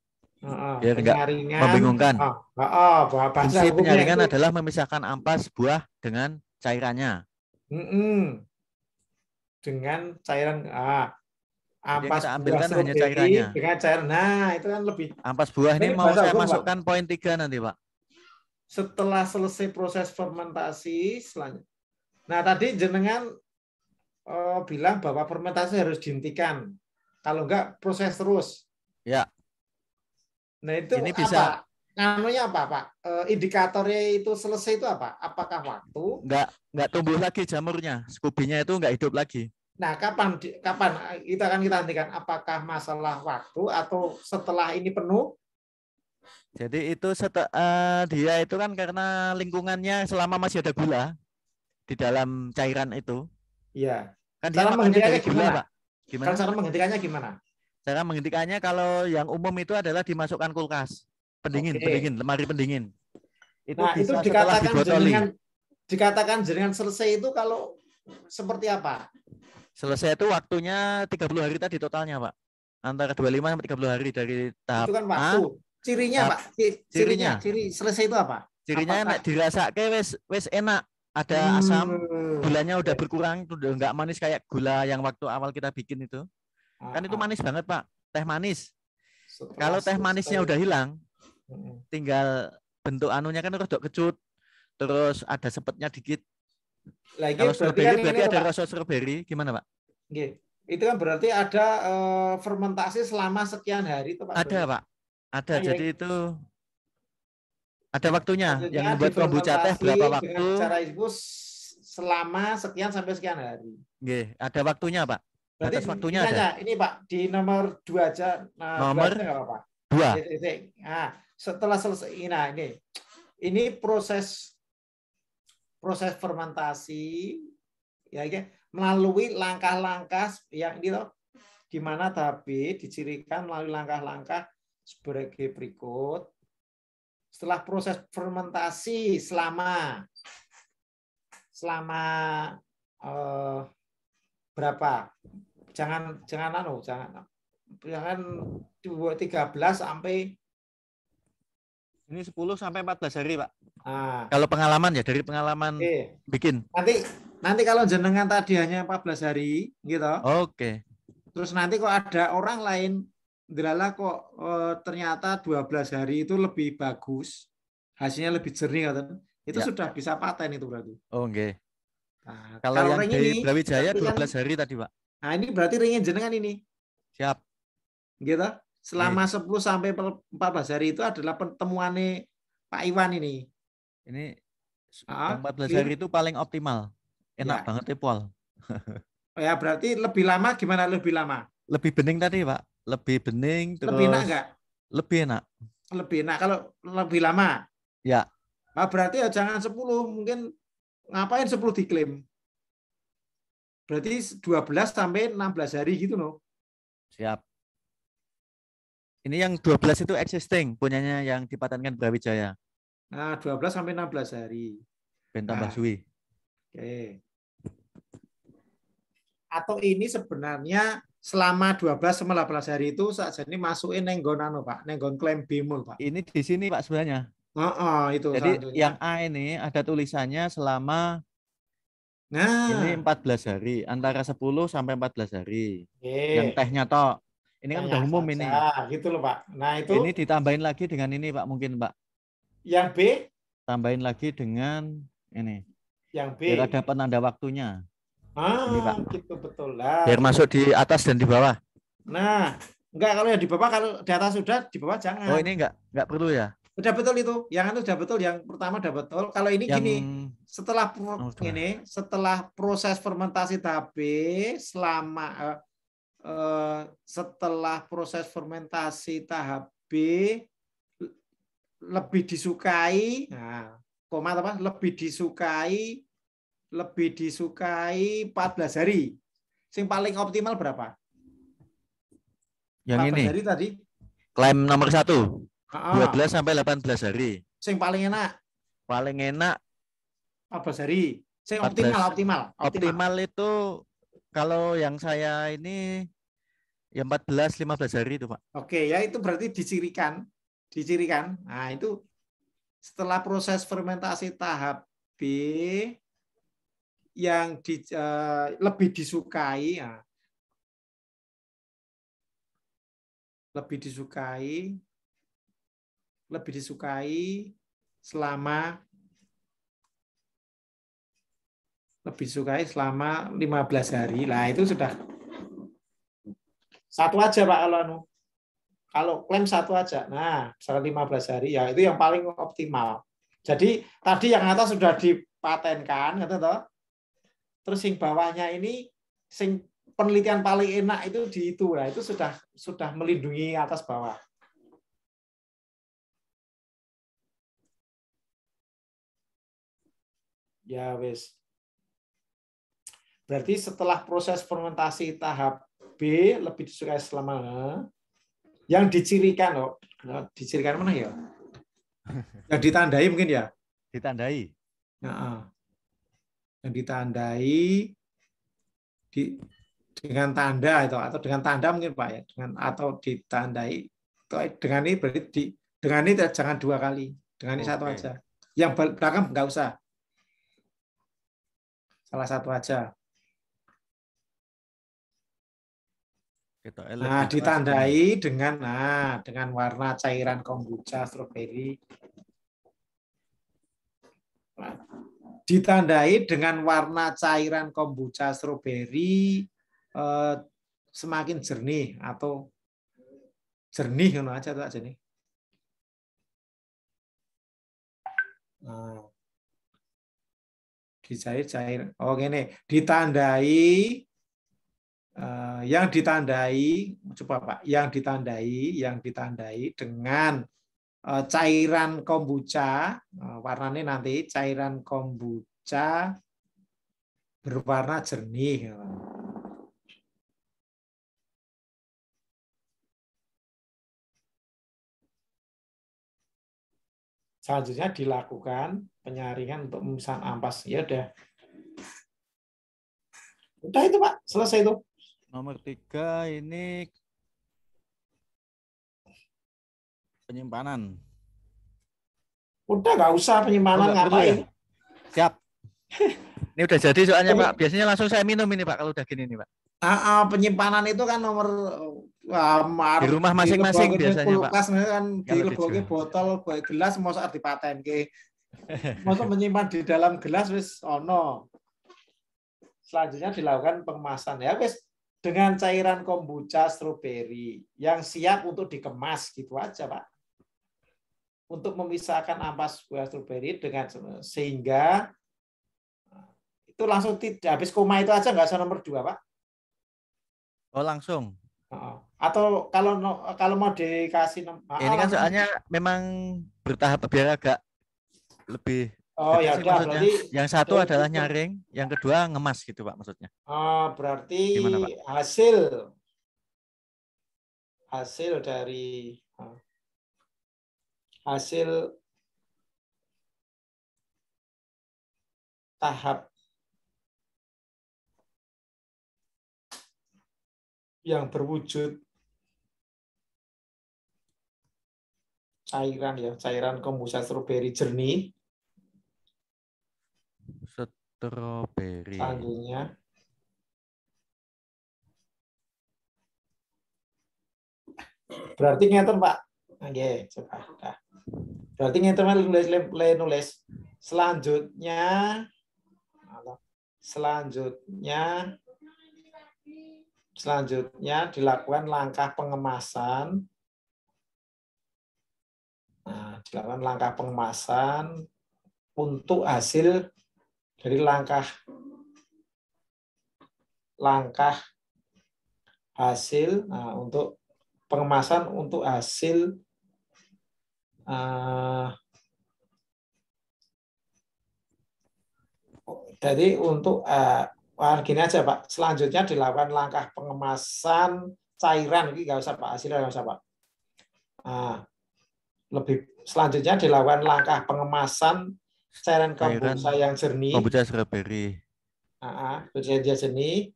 Biar enggak membingungkan. Fungsi penyaringan itu adalah memisahkan ampas buah dengan cairannya. Dengan cairan ampas kita ambilkan buah hanya cairannya. Dengan cairan. Nah, itu kan lebih. Ampas buah ini mau saya masukkan poin 3 nanti, Pak. Setelah selesai proses fermentasi selanjutnya. Nah, tadi jenengan bilang bahwa fermentasi harus dihentikan. Kalau enggak proses terus. Ya. Nah, itu ini bisa namanya apa, Pak? Indikatornya itu selesai itu apa? Apakah waktu? Enggak tumbuh lagi jamurnya. Skubinya itu enggak hidup lagi. Nah, kapan kita akan kita hentikan? Apakah masalah waktu atau setelah ini penuh? Jadi itu dia itu kan karena lingkungannya selama masih ada gula di dalam cairan itu. Iya. Kan dia makannya dari gula, Pak. Gimana? Kan cara menghentikannya gimana? Cara menghentikannya kalau yang umum itu adalah dimasukkan kulkas. Pendingin, lemari pendingin. Itu nah, bisa itu dikatakan jenengan selesai itu kalau seperti apa? Selesai itu waktunya 30 hari tadi totalnya, Pak. Antara 25 sampai 30 hari dari tahap itu kan waktu. Cirinya, Pak. Ciri selesai itu apa? Cirinya enak dirasake wis enak. Ada asam, gulanya udah berkurang, udah enggak manis kayak gula yang waktu awal kita bikin itu. Kan itu manis banget, Pak. Teh manis. Kalau teh manisnya udah hilang, tinggal bentuk anunya kan rodok kecut. Terus ada sepetnya dikit. Kalau strawberry berarti ada rasa strawberry, gimana Pak? Itu kan berarti ada fermentasi selama sekian hari itu Pak? Ada Pak, ada. Jadi itu ada waktunya. Yang buat kombucha teh berapa waktu? Cara itu selama sekian sampai sekian hari. Ada waktunya Pak. Berarti atas waktunya ada. Ini Pak di nomor 2 aja. Nah, nomor 2. Nah, setelah selesai ini proses fermentasi ya melalui langkah-langkah yang di mana tahap B dicirikan melalui langkah-langkah sebagai berikut. Setelah proses fermentasi selama berapa? Jangan 13 sampai ini 10 sampai 14 hari, Pak. Kalau pengalaman ya, dari pengalaman bikin. Nanti kalau jenengan tadi hanya 14 hari, gitu. Oke. Terus nanti kok ada orang lain, delala kok ternyata 12 hari itu lebih bagus, hasilnya lebih jernih, kan? Itu sudah bisa paten itu berarti. Oke. Nah, kalau yang di Brawijaya 12 hari tadi, Pak. Nah, ini berarti ringin jenengan ini. Siap. Gitu. Selama 10 sampai 14 hari itu adalah pertemuannya Pak Iwan ini. Ini 14 hari itu paling optimal. Enak banget ya, Pol. Ya, berarti lebih lama gimana lebih lama? Lebih bening tadi, Pak. Lebih bening terus. Lebih enak enggak? Lebih enak. Lebih enak kalau lebih lama. Ya. Nah, berarti ya jangan 10, mungkin ngapain 10 diklaim. Berarti 12 sampai 16 hari gitu loh. Siap. Ini yang 12 itu existing, punyanya yang dipatenkan Brawijaya. Nah, 12 sampai 16 hari. Ben tambah suwi. Oke. Atau ini sebenarnya selama 12 sampai 18 hari itu saja ini masukin nenggon Pak, nenggon klaim bimul, Pak. Ini di sini, Pak, sebenarnya. Itu. Jadi yang A ini ada tulisannya selama ini 14 hari, antara 10 sampai 14 hari. Yang tehnya toh. Ini kan udah umum ini. Gitu loh, Pak. Nah, itu. Ini ditambahin lagi dengan ini, Pak, mungkin, Pak. Yang B? Tambahin lagi dengan ini. Yang B. Biar ada penanda waktunya. Ini, Pak. Gitu betul lah. Biar masuk di atas dan di bawah. Nah, enggak kalau yang di bawah, kalau di atas sudah, di bawah jangan. Oh, ini enggak perlu ya? Udah betul itu. Yang itu udah betul, yang pertama udah betul. Kalau ini gini, setelah proses fermentasi tahap B setelah proses fermentasi tahap B lebih disukai, lebih disukai 14 hari. Yang paling optimal berapa? Yang 14 ini. Hari tadi. Klaim nomor 1. 12 sampai 18 hari. Yang paling enak. Paling enak 14 hari. Optimal itu kalau yang saya ini ya 14-15 hari itu, Pak. Oke, ya itu berarti dicirikan. Nah, itu setelah proses fermentasi tahap B yang lebih disukai, ya. lebih disukai selama 15 hari. Lah itu sudah satu aja, Pak, kalau klaim satu aja. Nah, misalnya 15 hari ya itu yang paling optimal. Jadi tadi yang atas sudah dipatenkan, gitu toh. Terus yang bawahnya ini penelitian paling enak itu di itu. Nah, itu sudah melindungi atas bawah. Ya, wes. Berarti setelah proses fermentasi tahap B lebih disukai selama yang dicirikan loh. Dicirikan mana ya? Yang ditandai mungkin ya? Ditandai. Nah, yang ditandai dengan tanda itu atau dengan tanda mungkin Pak ya, atau ditandai dengan ini berarti dengan ini jangan 2 kali, dengan ini satu aja. Yang belakang nggak usah. Salah satu aja. Nah, ditandai dengan warna cairan kombucha stroberi. Ditandai dengan warna cairan kombucha stroberi semakin jernih atau jernih aja nih. Nah, cair. Oh, gini, ditandai yang ditandai dengan cairan kombucha, warnanya nanti cairan kombucha berwarna jernih. Selanjutnya dilakukan penyaringan untuk memesan ampas. Ya udah itu Pak, selesai itu. Nomor 3 ini penyimpanan. Udah nggak usah penyimpanan, ngapain? Siap. Ini udah jadi soalnya Pak. Biasanya langsung saya minum ini Pak kalau udah gini nih Pak. Penyimpanan itu kan nomor di rumah masing-masing biasanya Pak. Kan dilebokke botol, gelas mau saat dipatenke. Masuk menyimpan di dalam gelas wis ono. Selanjutnya dilakukan pengemasan ya wis dengan cairan kombucha stroberi yang siap untuk dikemas gitu aja Pak. Untuk memisahkan ampas buah stroberi dengan sehingga itu langsung habis koma itu aja nggak usah nomor 2 Pak. Oh langsung. Atau kalau mau dikasih ini kan soalnya memang bertahap biar agak lebih. Oh ya udah berarti yang satu adalah nyaring, yang kedua ngemas gitu Pak maksudnya. Berarti gimana, Pak? hasil dari hasil tahap yang berwujud cairan kombucha stroberi jernih. Stroberi. Selanjutnya berarti ngeten Pak. Nggih, coba. Nah. Berarti ngeten nulis. Selanjutnya dilakukan langkah pengemasan. Nah, dilakukan langkah pengemasan untuk hasil dari langkah hasil untuk pengemasan untuk hasil jadi untuk gini aja Pak, selanjutnya dilakukan langkah pengemasan cairan, ini nggak usah Pak, hasilnya nggak usah Pak. Selanjutnya dilakukan langkah pengemasan cairan kombucha yang jernih. Kombucha strawberry. Kombucha jernih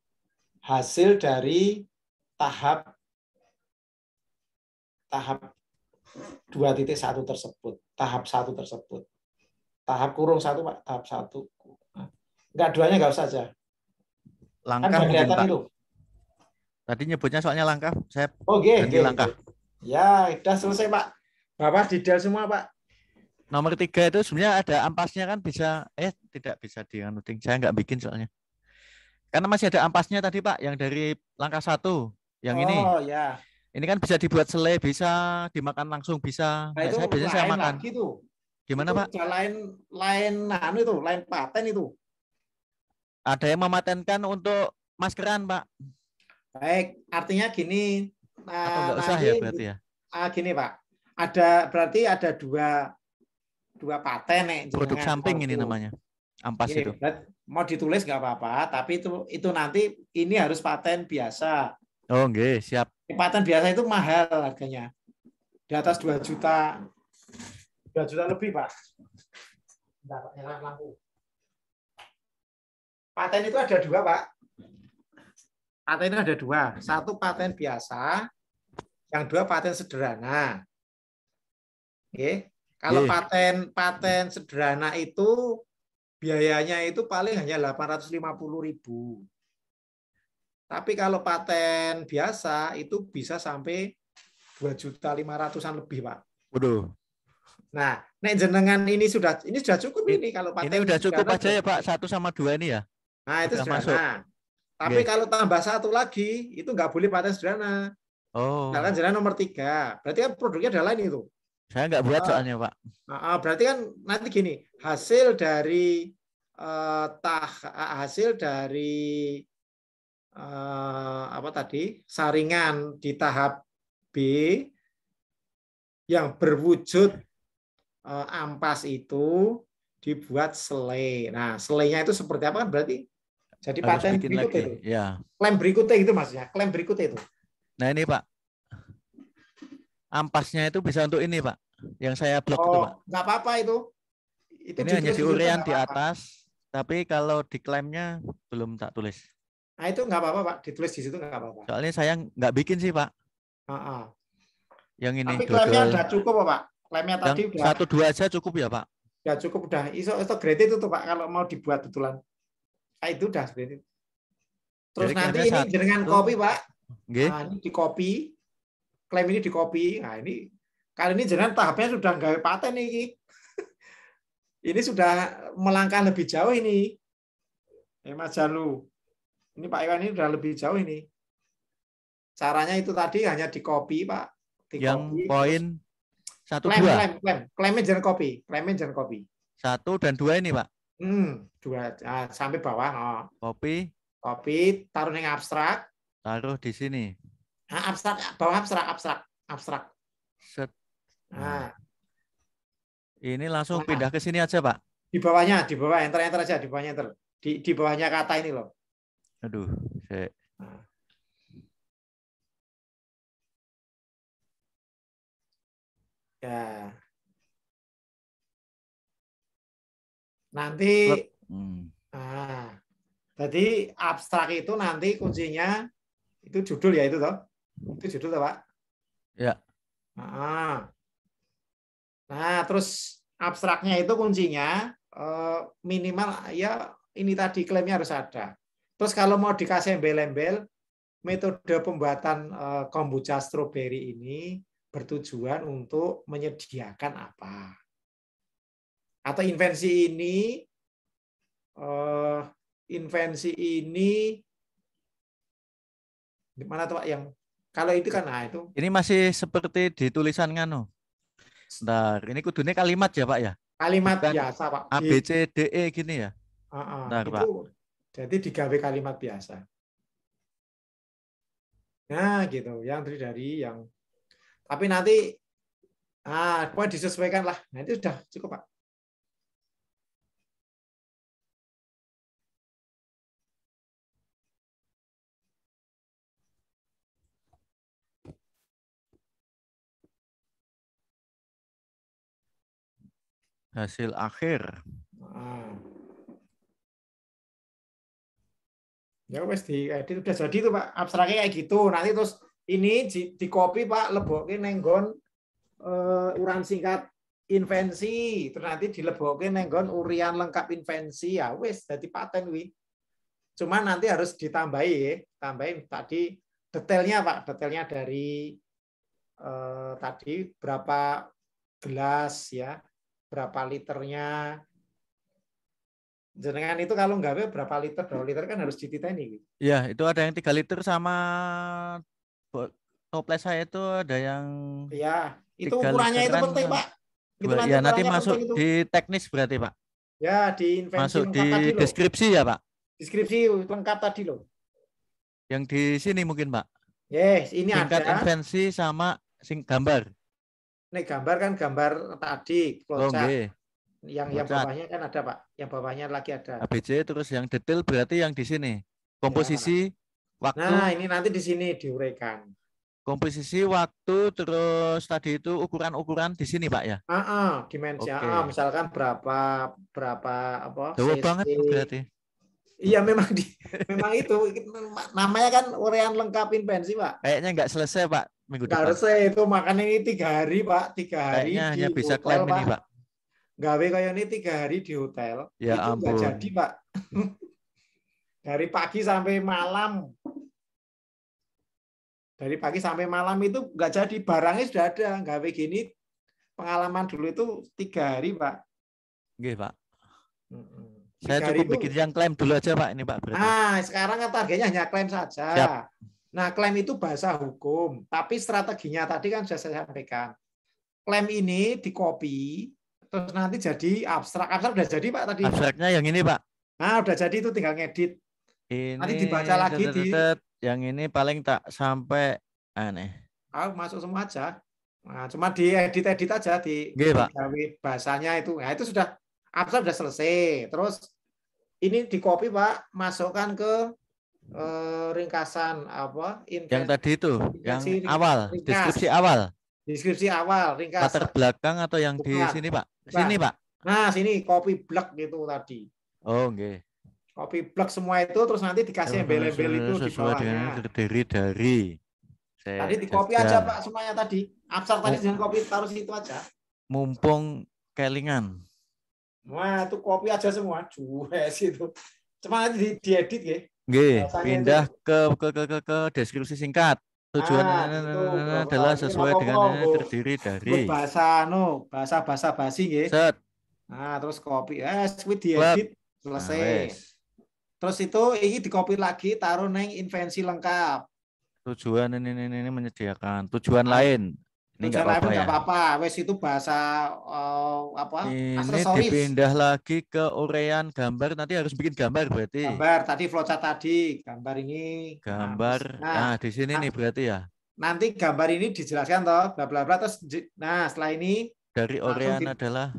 hasil dari tahap 2.1 tersebut, tahap 1 tersebut. Tahap kurung 1, Pak, tahap 1. Enggak, duanya enggak usah aja. Langkah kan mungkin, Pak. Itu. Tadi nyebutnya soalnya langkah, saya ganti langkah. Ya, sudah selesai, Pak. Bapak detail semua, Pak. Nomor 3 itu sebenarnya ada ampasnya kan bisa, tidak bisa dianuting. Saya nggak bikin soalnya. Karena masih ada ampasnya tadi, Pak, yang dari langkah 1, yang ini. Oh, ya. Ini kan bisa dibuat selai, bisa dimakan langsung, bisa. Nah, itu saya biasanya saya makan. Lagi tuh. Gimana, itu Pak? Lain paten itu. Ada yang mematenkan untuk maskeran, Pak. Baik, artinya gini. Atau nggak usah ya berarti ya? Gini, Pak. Berarti ada dua paten produk samping ini namanya. Ampas itu. Mau ditulis nggak apa-apa, tapi itu nanti ini harus paten biasa. Oh, nggih, siap. Paten biasa itu mahal harganya. Di atas 2 juta. 2 juta lebih, Pak. Bentar, nyalain lampu. Paten itu ada 2, Pak. Paten itu ada 2. 1 paten biasa, yang 2 paten sederhana. Oke. Kalau paten sederhana itu biayanya itu paling hanya 850.000. Tapi kalau paten biasa itu bisa sampai 2.500.000-an lebih, Pak. Waduh. Nah, nek jenengan ini sudah cukup ini kalau paten. Ini udah cukup aja ya, Pak, 1 sama 2 ini ya. Nah, itu sederhana. Tapi kalau tambah 1 lagi, itu nggak boleh paten sederhana. Oh. Misalkan sederhana nomor 3. Berarti kan produknya ada lain itu. Saya nggak buat soalnya, Pak. Berarti kan nanti gini, hasil dari saringan di tahap B yang berwujud ampas itu dibuat selai. Nah, selainya itu seperti apa kan berarti jadi paten berikutnya itu. Ya. Klaim berikutnya itu maksudnya, klaim berikutnya itu. Nah, ini, Pak. Ampasnya itu bisa untuk ini, Pak. Yang saya blok itu, Pak. Nggak apa-apa itu. Ini hanya diurean di atas, tapi kalau diklaimnya belum tak tulis. Nah, itu nggak apa-apa, Pak. Ditulis di situ nggak apa-apa. Soalnya saya nggak bikin sih, Pak. Yang ini. Tapi klaimnya udah cukup, Pak. Klaimnya tadi udah 1-2 aja cukup ya, Pak? Ya cukup udah. Itu grade itu tuh, Pak, kalau mau dibuat betulan. Nah, itu udah seperti itu. Terus jadi nanti ini dengan kopi, Pak. Nah, ini di copy. Klaim ini di copy. Nah, ini kali ini jangan tahapnya sudah nggak paten nih. Ini sudah melangkah lebih jauh ini. Mas Jalu. Ini Pak Iwan ini sudah lebih jauh ini. Caranya itu tadi hanya di copy, Pak. Yang poin 1-2. Klaimnya jangan copy. Klaimnya jangan copy. 1 dan 2 ini, Pak. 2 sampai bawah. Copy. Taruh yang abstrak. Taruh di sini. Nah, abstrak, bawah abstrak. Set. Nah. Ini langsung pindah ke sini aja, Pak. Di bawah enter aja, di bawahnya enter. Di bawahnya kata ini loh. Aduh, Ya. Nanti jadi abstrak itu nanti kuncinya itu judul ya itu toh. Itu judul toh, Pak? Ya. Nah, terus abstraknya itu kuncinya minimal ya ini tadi klaimnya harus ada. Terus kalau mau dikasih embel-embel, metode pembuatan kombucha strawberry ini bertujuan untuk menyediakan apa? Atau invensi ini gimana tuh, Pak, yang kalau itu kan itu. Ini masih seperti di tulisan ngano. Bentar, ini kudunya kalimat ya, Pak ya? Kalimat biasa, Pak. A B C D E gini ya? Bentar, Pak. Jadi digawe kalimat biasa. Nah, gitu. Yang dari yang tapi nanti pokoknya disesuaikan lah. Nah, itu sudah cukup, Pak. Hasil akhir. Ya wes diedit udah jadi tuh Pak. Abstraknya kayak gitu. Nanti terus ini di copy Pak, lebokke nenggon uran singkat invensi, terus nanti dilebokke nenggon urian lengkap invensi ya wes jadi paten wi. Cuma nanti harus ditambahi ya, tambahin tadi detailnya Pak, detailnya dari tadi berapa gelas ya, berapa liternya. Jenengan itu kalau nggak berapa liter kan harus dititeni. Iya, itu ada yang 3 liter sama toples saya itu ada yang ya itu ukurannya itu penting Pak. Itu ya nanti masuk di teknis berarti Pak. Ya di invensi masuk di tadi deskripsi loh. Ya Pak. Deskripsi lengkap tadi loh. Yang di sini mungkin Pak. Yes, ini singkat ada invensi sama gambar. Ini gambar kan gambar tadi flowchart. Okay. Yang bawahnya kan ada Pak. Yang bawahnya lagi ada. ABC terus yang detail berarti yang di sini. Komposisi waktu. Nah, ini nanti di sini diuraikan. Komposisi waktu terus tadi itu ukuran-ukuran di sini Pak ya. Dimensi. Okay. Misalkan berapa apa? Jauh banget berarti. Iya memang memang itu namanya kan uraian lengkap invensi Pak. Kayaknya nggak selesai Pak minggu depan. Nggak selesai itu makanya ini 3 hari Pak, 3 hari. Kayaknya hanya bisa klaim ini Pak. Gawe kayak ini 3 hari di hotel. Ya itu ampun. Nggak jadi Pak. Dari pagi sampai malam. Dari pagi sampai malam itu nggak jadi, barangnya sudah ada. Gawe gini pengalaman dulu itu 3 hari Pak. Oke Pak. Saya cukup bikin yang klaim dulu aja Pak ini Pak. Berarti. Sekarang kan targetnya hanya klaim saja. Siap. Nah klaim itu bahasa hukum, tapi strateginya tadi kan sudah saya sampaikan. Klaim ini di copy, terus nanti jadi abstrak. Abstrak udah jadi Pak tadi. Abstraknya yang ini Pak. Nah udah jadi itu tinggal ngedit. Ini nanti dibaca lagi yang ini paling tak sampai aneh. Masuk semua aja. Nah, cuma diedit aja di bahasanya itu. Nah itu sudah abstrak sudah selesai. Terus ini di copy Pak, masukkan ke ringkasan apa? Yang tadi itu, yang awal, deskripsi awal. Deskripsi awal, ringkasan. Latar belakang atau yang di sini Pak? Sini Pak. Nah sini copy block gitu tadi. Oh oke. Copy block semua itu terus nanti dikasih embel-embel itu di bawahnya. Terdiri dari. Tadi di copy aja Pak semuanya tadi. Abstrak tadi jangan copy, taruh situ aja. Mumpung kelingan. Wah itu copy aja semua. Jues itu. Cuma nanti diedit ya. Nggih, pindah ke deskripsi singkat. Tujuan adalah sesuai dengan terdiri dari bahasa basi nggih. Set. Nah, terus copy. Diedit selesai. Terus itu ini di-copy lagi, taruh neng invensi lengkap. Tujuan ini menyediakan tujuan lain. Ini nggak apa-apa. Wes itu bahasa apa? Ini aksesoris. Dipindah lagi ke uraian gambar. Nanti harus bikin gambar berarti. Gambar tadi flowchart tadi, gambar ini. Gambar. Nah, di sini nih berarti ya. Nanti gambar ini dijelaskan toh, bla bla bla terus. Nah, setelah ini dari uraian adalah.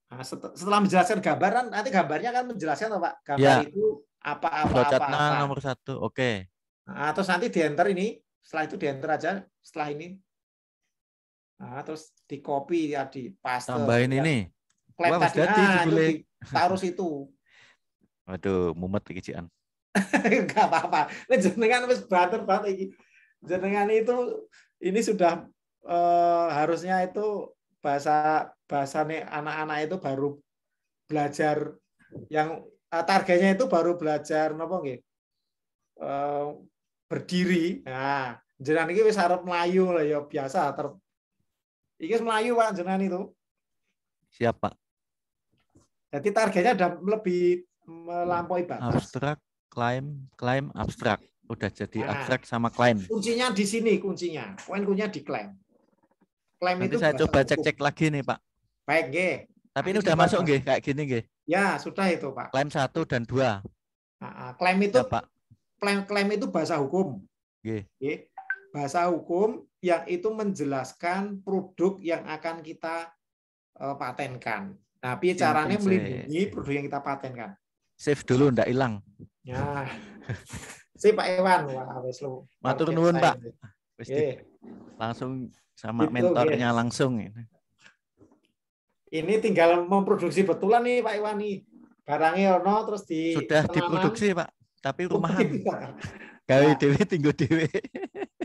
Nah, setelah menjelaskan gambar kan nanti gambarnya kan menjelaskan toh Pak. Gambar itu apa. Flowchartnya nomor 1. Oke. Nah, terus nanti di enter ini. Setelah itu di enter aja setelah ini. Nah, terus di copy ya di paste. Tambahin ini. Klaim tadi itu taruh situ. Waduh, mumet iki cian. Enggak apa-apa. Ini jenengan wis banter banget iki. Jenengan itu ini sudah harusnya itu bahasa nih anak-anak itu baru belajar yang targetnya itu baru belajar napa nggih? Berdiri. Nah, jenengan iki wis arep mlayu lah ya biasa iki wis mlayu Pak jenengan itu. Siap Pak. Jadi targetnya udah lebih melampaui batas. Abstrak, klaim, abstrak. Udah jadi abstrak sama klaim. Kuncinya di sini kuncinya. Kuncinya di klaim. Klaim nanti itu saya coba cek lagi nih Pak. Baik, nggih. Tapi ini udah masuk nggih kayak gini nggih. Ya, sudah itu Pak. Klaim 1 dan 2. Klaim itu ya, Pak. Klaim itu bahasa hukum. Nggih. Bahasa hukum yang itu menjelaskan produk yang akan kita patenkan. Tapi caranya melindungi produk yang kita patenkan. Save dulu ndak hilang. Ya. Si Pak Ewan, wah wis lu. Matur nuwun Pak. Wis langsung sama mentornya langsung ini. Ini tinggal memproduksi betulan nih Pak Iwan nih. Barangnya ono terus sudah diproduksi Pak. tapi rumahan. Gawe dhewe tinggal dhewe.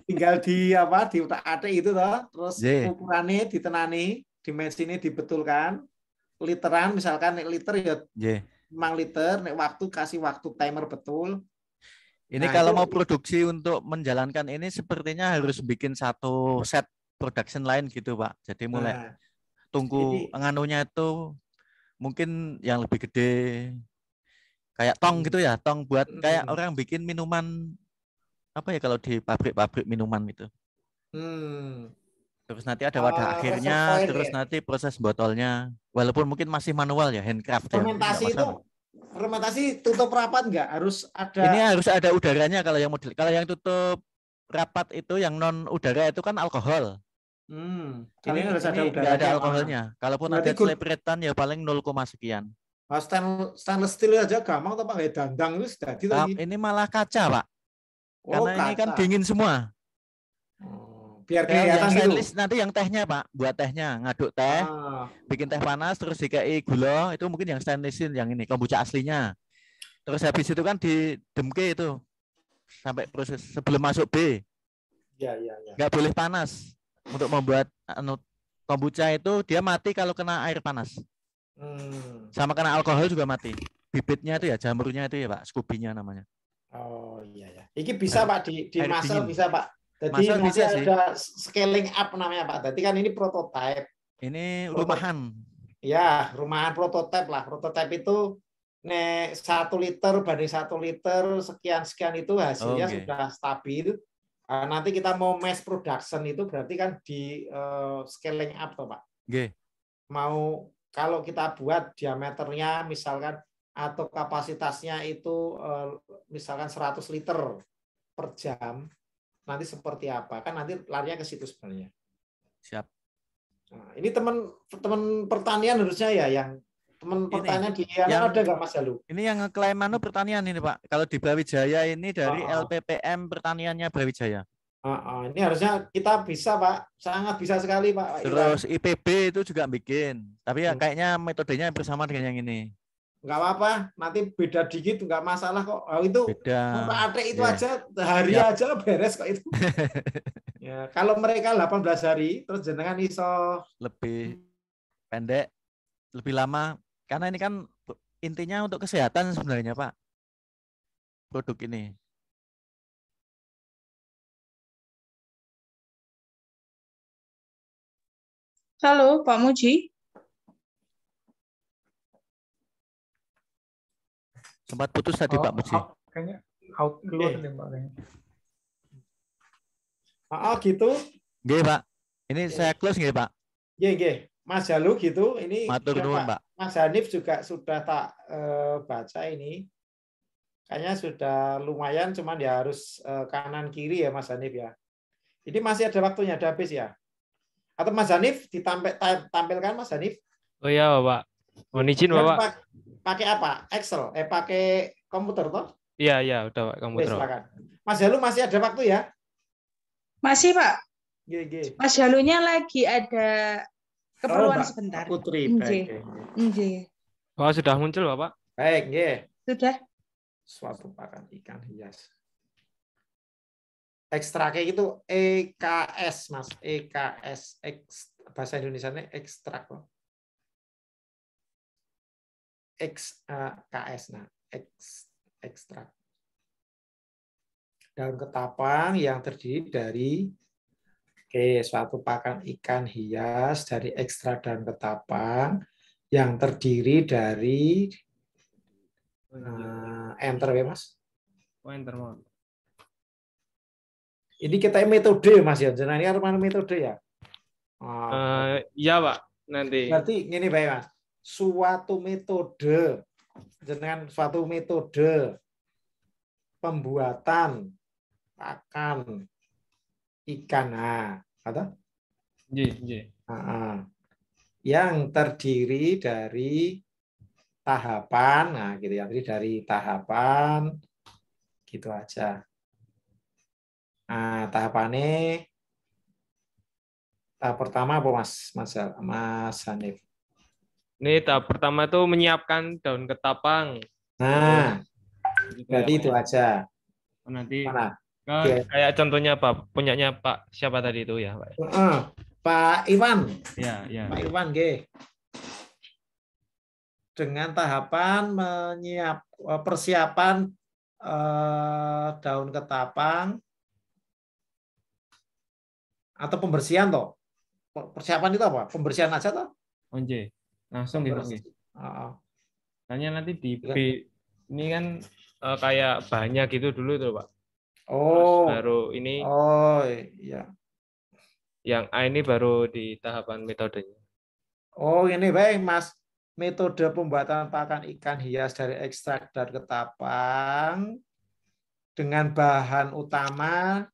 Tinggal di apa di utak-atik itu toh, terus ukurannya ditenani, dimensinya dibetulkan, literan misalkan nek liter ya 5 liter, nek waktu kasih waktu timer betul. Ini kalau mau produksi untuk menjalankan ini sepertinya harus bikin satu set production line gitu, Pak. Jadi mulai tunggu nganunya itu mungkin yang lebih gede. Kayak tong gitu ya, tong buat kayak orang bikin minuman apa ya kalau di pabrik-pabrik minuman itu. Terus nanti ada wadah akhirnya, terus nanti proses botolnya. Walaupun mungkin masih manual ya, handcraft ya. Fermentasi tutup rapat nggak? Harus ada. Ini harus ada udaranya kalau yang model. Kalau yang tutup rapat itu yang non udara itu kan alkohol. Ini harus ada udaranya. Nggak ada alkoholnya. Kalaupun ada celebritan ya paling 0, sekian. Stainless steel aja gampang atau pakai dandang itu sudah. Ini malah kaca, Pak. Karena ini kan dingin semua. Biar kelihatan stainless gitu. Nanti yang tehnya, Pak, buat tehnya, ngaduk teh, bikin teh panas, terus dikai gula, itu mungkin yang stainlessin, yang ini kombucha aslinya. Terus habis itu kan didemke itu sampai proses sebelum masuk B. Ya. Nggak boleh panas. Untuk membuat kombucha itu dia mati kalau kena air panas. Sama kena alkohol juga mati. Bibitnya itu ya, jamurnya itu ya, Pak, Scooby-nya namanya. Oh iya. Ini bisa Pak di muscle bisa Pak. Jadi nanti ada scaling up namanya Pak. Jadi kan ini prototype. Ini rumahan. Ya, rumahan prototype lah. Prototype itu 1 liter banding 1 liter sekian itu hasilnya sudah stabil. Nanti kita mau mass production itu berarti kan di scaling up toh Pak. Mau kalau kita buat diameternya misalkan atau kapasitasnya itu misalkan 100 liter per jam, nanti seperti apa? Kan nanti larinya ke situ sebenarnya. Siap. Nah, ini teman pertanian harusnya ya, yang teman pertanian di yang ada nggak Mas Jalu? Ini yang ngeklaim pertanian ini Pak. Kalau di Brawijaya ini dari LPPM pertaniannya Brawijaya. Ini harusnya kita bisa Pak, sangat bisa sekali Pak. Terus IPB itu juga bikin, tapi ya kayaknya metodenya bersama dengan yang ini. Nggak apa-apa, nanti beda dikit nggak masalah kok. Itu utak-atik itu aja hari aja beres kok itu. Ya, kalau mereka 18 hari, terus jenengan iso lebih pendek, lebih lama, karena ini kan intinya untuk kesehatan sebenarnya Pak. Produk ini. Halo, Pak Muji. Sempat putus tadi Pak Muji. Kayaknya out keluar nih Pak. Gitu. Nggih Pak. Ini saya close nggih Pak. Nggih. Mas Jalu gitu. Ini matur nuwun Pak. Mas Hanif juga sudah tak baca ini. Kayaknya sudah lumayan, cuman ya harus kanan kiri ya Mas Hanif ya. Ini masih ada waktunya, ada habis ya. Atau Mas Hanif ditampilkan Mas Hanif? Oh iya Bapak. Mohon izin Bapak. Pakai apa? Excel? Pakai komputer toh? Iya, udah Pak, komputer. Silakan. Mas Jalu masih ada waktu ya? Masih Pak. Gih. Mas Jalunya lagi ada keperluan sebentar. Putri. Nggih. Oh, sudah muncul Bapak? Baik, nggih. Sudah. Suatu pakan ikan hias. Ekstraknya itu EKS Mas, EKS, bahasa Indonesianya ekstrak kok. KS, nah, ekstrak. Daun ketapang yang terdiri dari suatu pakan ikan hias dari ekstrak daun ketapang yang terdiri dari enter ya Mas. Enter Mas. Ini kita metode Mas ya, jenengan ini mana metode ya? Iya Pak, nanti. Berarti gini Pak Mas. Suatu metode pembuatan pakan ikan yang terdiri dari tahapan, gitu ya, dari tahapan gitu aja. Tahapannya tahap pertama apa Mas Hanif? Ini tahap pertama itu menyiapkan daun ketapang. Berarti itu aja. Nanti Mana? kayak contohnya Pak, punyanya Pak siapa tadi itu ya, Pak? Pak Iwan. Ya, ya. Pak Iwan, nggih. Dengan tahapan persiapan daun ketapang atau pembersihan toh. Persiapan itu apa? Pembersihan aja toh? Onje. Langsung gitu. Tanya nanti di B ini kan kayak banyak gitu dulu tuh, Pak. Oh. Terus baru ini. Oh, iya. Yang A ini baru di tahapan metodenya. Oh, ini baik, Mas. Metode pembuatan pakan ikan hias dari ekstrak daun ketapang dengan bahan utama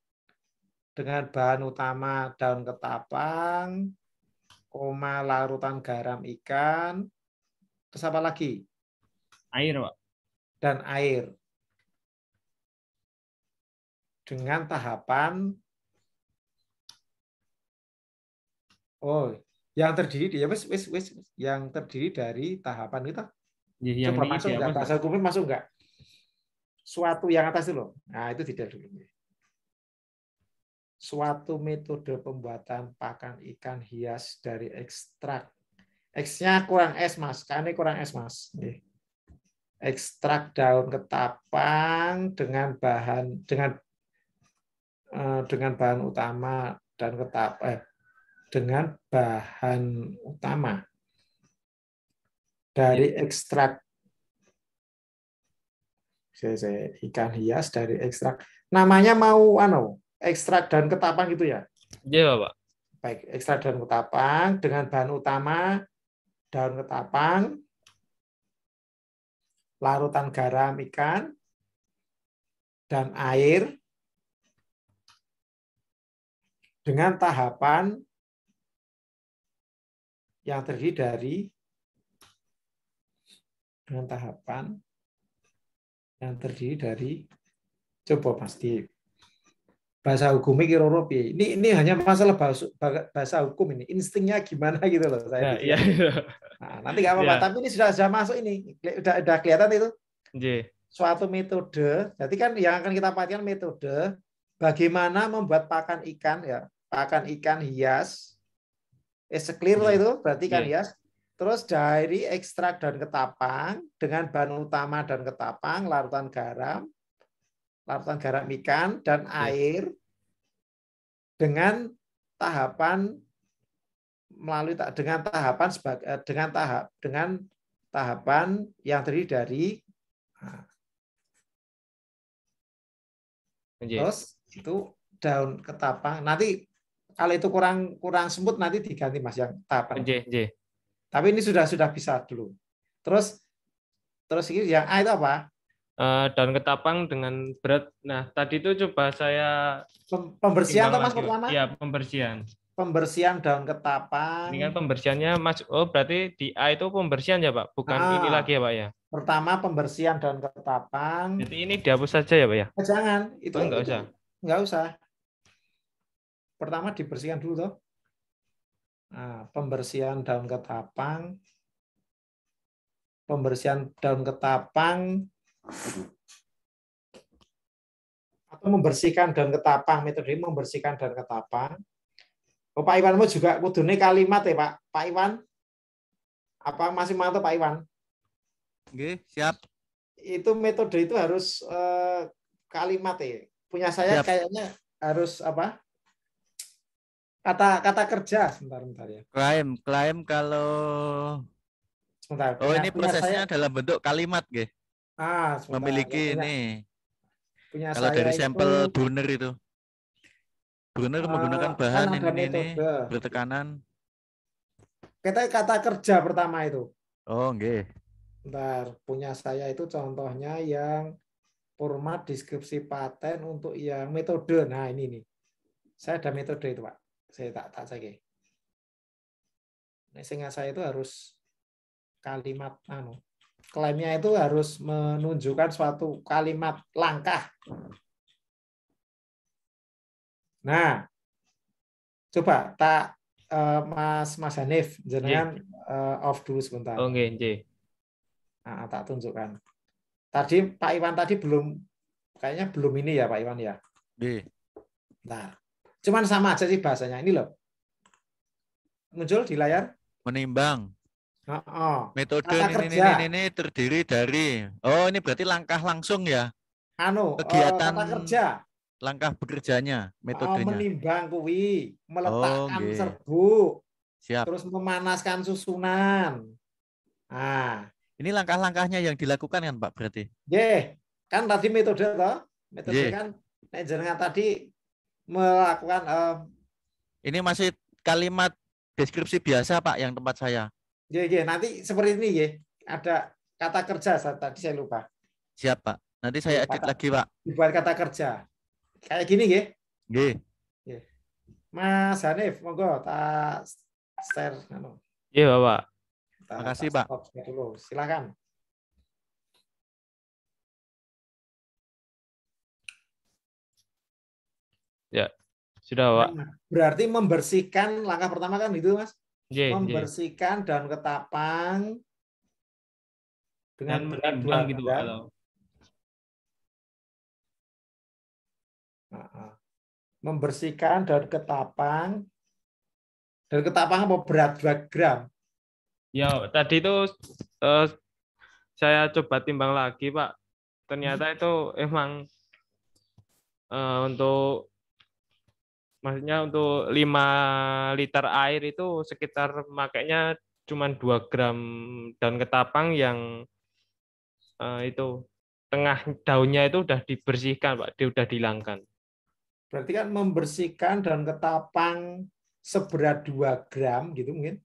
daun ketapang, larutan garam ikan, terus apa lagi? Air, Pak. Dan air. Dengan tahapan yang terdiri dari tahapan itu. Ya, coba masuk nggak? Bahasa hukumnya masuk nggak? Suatu yang atas itu loh. Nah, itu tidak dulu. Suatu metode pembuatan pakan ikan hias dari ekstrak. X-nya kurang S, Mas. Karena kurang S, Mas. Ekstrak daun ketapang dengan bahan utama dan dengan bahan utama dari ekstrak ikan hias dari ekstrak. Namanya mau ekstrak daun ketapang gitu ya? Iya, Pak. Baik, ekstrak daun ketapang dengan bahan utama daun ketapang, larutan garam ikan, dan air dengan tahapan yang terdiri dari coba pasti bahasa hukumnya kira-kira piye. Ini hanya masalah bahasa hukum ini. Instingnya gimana gitu loh saya. Iya. Nah, nanti nggak apa-apa, tapi ini sudah masuk ini. Udah kelihatan itu. Suatu metode. Jadi kan yang akan kita perhatikan metode bagaimana membuat pakan ikan ya, pakan ikan hias. Clear lah itu, berarti ikan hias. Terus dari ekstrak daun ketapang dengan bahan utama daun ketapang, larutan garam ikan dan air dengan tahapan yang terdiri dari terus itu daun ketapang. Nanti kalau itu kurang semut nanti diganti Mas yang tahapan. Tapi ini sudah bisa dulu. Terus ini yang A itu apa? Daun ketapang dengan berat. Nah, tadi itu coba saya pembersihan atau Mas pertama? Iya, pembersihan. Pembersihan daun ketapang. Ini kan pembersihannya Mas. Oh, berarti di A itu pembersihan ya, Pak? Bukan ini lagi ya, Pak ya? Pertama pembersihan daun ketapang. Jadi ini dihapus saja ya, Pak ya? Jangan, itu enggak usah. Enggak usah. Pertama dibersihkan dulu toh. Nah, pembersihan daun ketapang. Atau membersihkan daun ketapang, metode membersihkan daun ketapang. Oh, Pak Iwan mau juga kudune kalimat ya, Pak Iwan? Apa masih mantap Pak Iwan? Oke, siap. Itu metode itu harus kalimat ya. Punya saya siap. Kayaknya harus apa? Kata kerja sebentar ya. Klaim kalau sebentar. Oh, ini prosesnya saya dalam bentuk kalimat, nggih. Memiliki ini. Punya kalau dari sampel Brunner itu. Brunner menggunakan bahan ini bertekanan. Kata kerja pertama itu. Oh, nggih. Bentar, punya saya itu contohnya yang format deskripsi paten untuk yang metode. Nah, ini nih. Saya ada metode itu, Pak. Saya tak cek. Nah, sehingga saya itu harus kalimat klaimnya itu harus menunjukkan suatu kalimat langkah. Nah, coba Mas Hanif jenengan off dulu sebentar. Oke. Nah, tak tunjukkan. Tadi Pak Iwan tadi kayaknya belum ini ya Pak Iwan ya. Nah, cuman sama aja sih bahasanya ini loh. Muncul di layar. Menimbang. Metode ini terdiri dari. Oh, ini berarti langkah langsung ya. Kegiatan kata kerja. Langkah bekerjanya, metodenya. Menimbang kuwi, meletakkan serbuk. Siap. Terus memanaskan susunan. Nah, ini langkah-langkahnya yang dilakukan kan Pak berarti? Kan tadi metode toh. Metode kan jenengan tadi melakukan ini masih kalimat deskripsi biasa Pak yang tempat saya. Nanti seperti ini ada kata kerja tadi saya lupa. Siap Pak. Nanti saya edit lagi Pak. Dibuat kata kerja. Kayak gini Mas Hanif, monggo tak share Iya, Bapak. Makasih, Pak. Dulu. Silakan. Ya, sudah, Pak. Berarti membersihkan langkah pertama kan itu, Mas? Membersihkan daun ketapang dengan berat 2 gitu, gram. Membersihkan daun ketapang. Daun ketapang apa berat 2 gram? Ya, tadi itu saya coba timbang lagi, Pak. Ternyata itu emang maksudnya untuk 5 liter air itu sekitar makanya cuma 2 gram daun ketapang yang itu tengah daunnya itu udah dibersihkan, Pak. Dia udah dihilangkan. Berarti kan membersihkan daun ketapang seberat 2 gram gitu mungkin?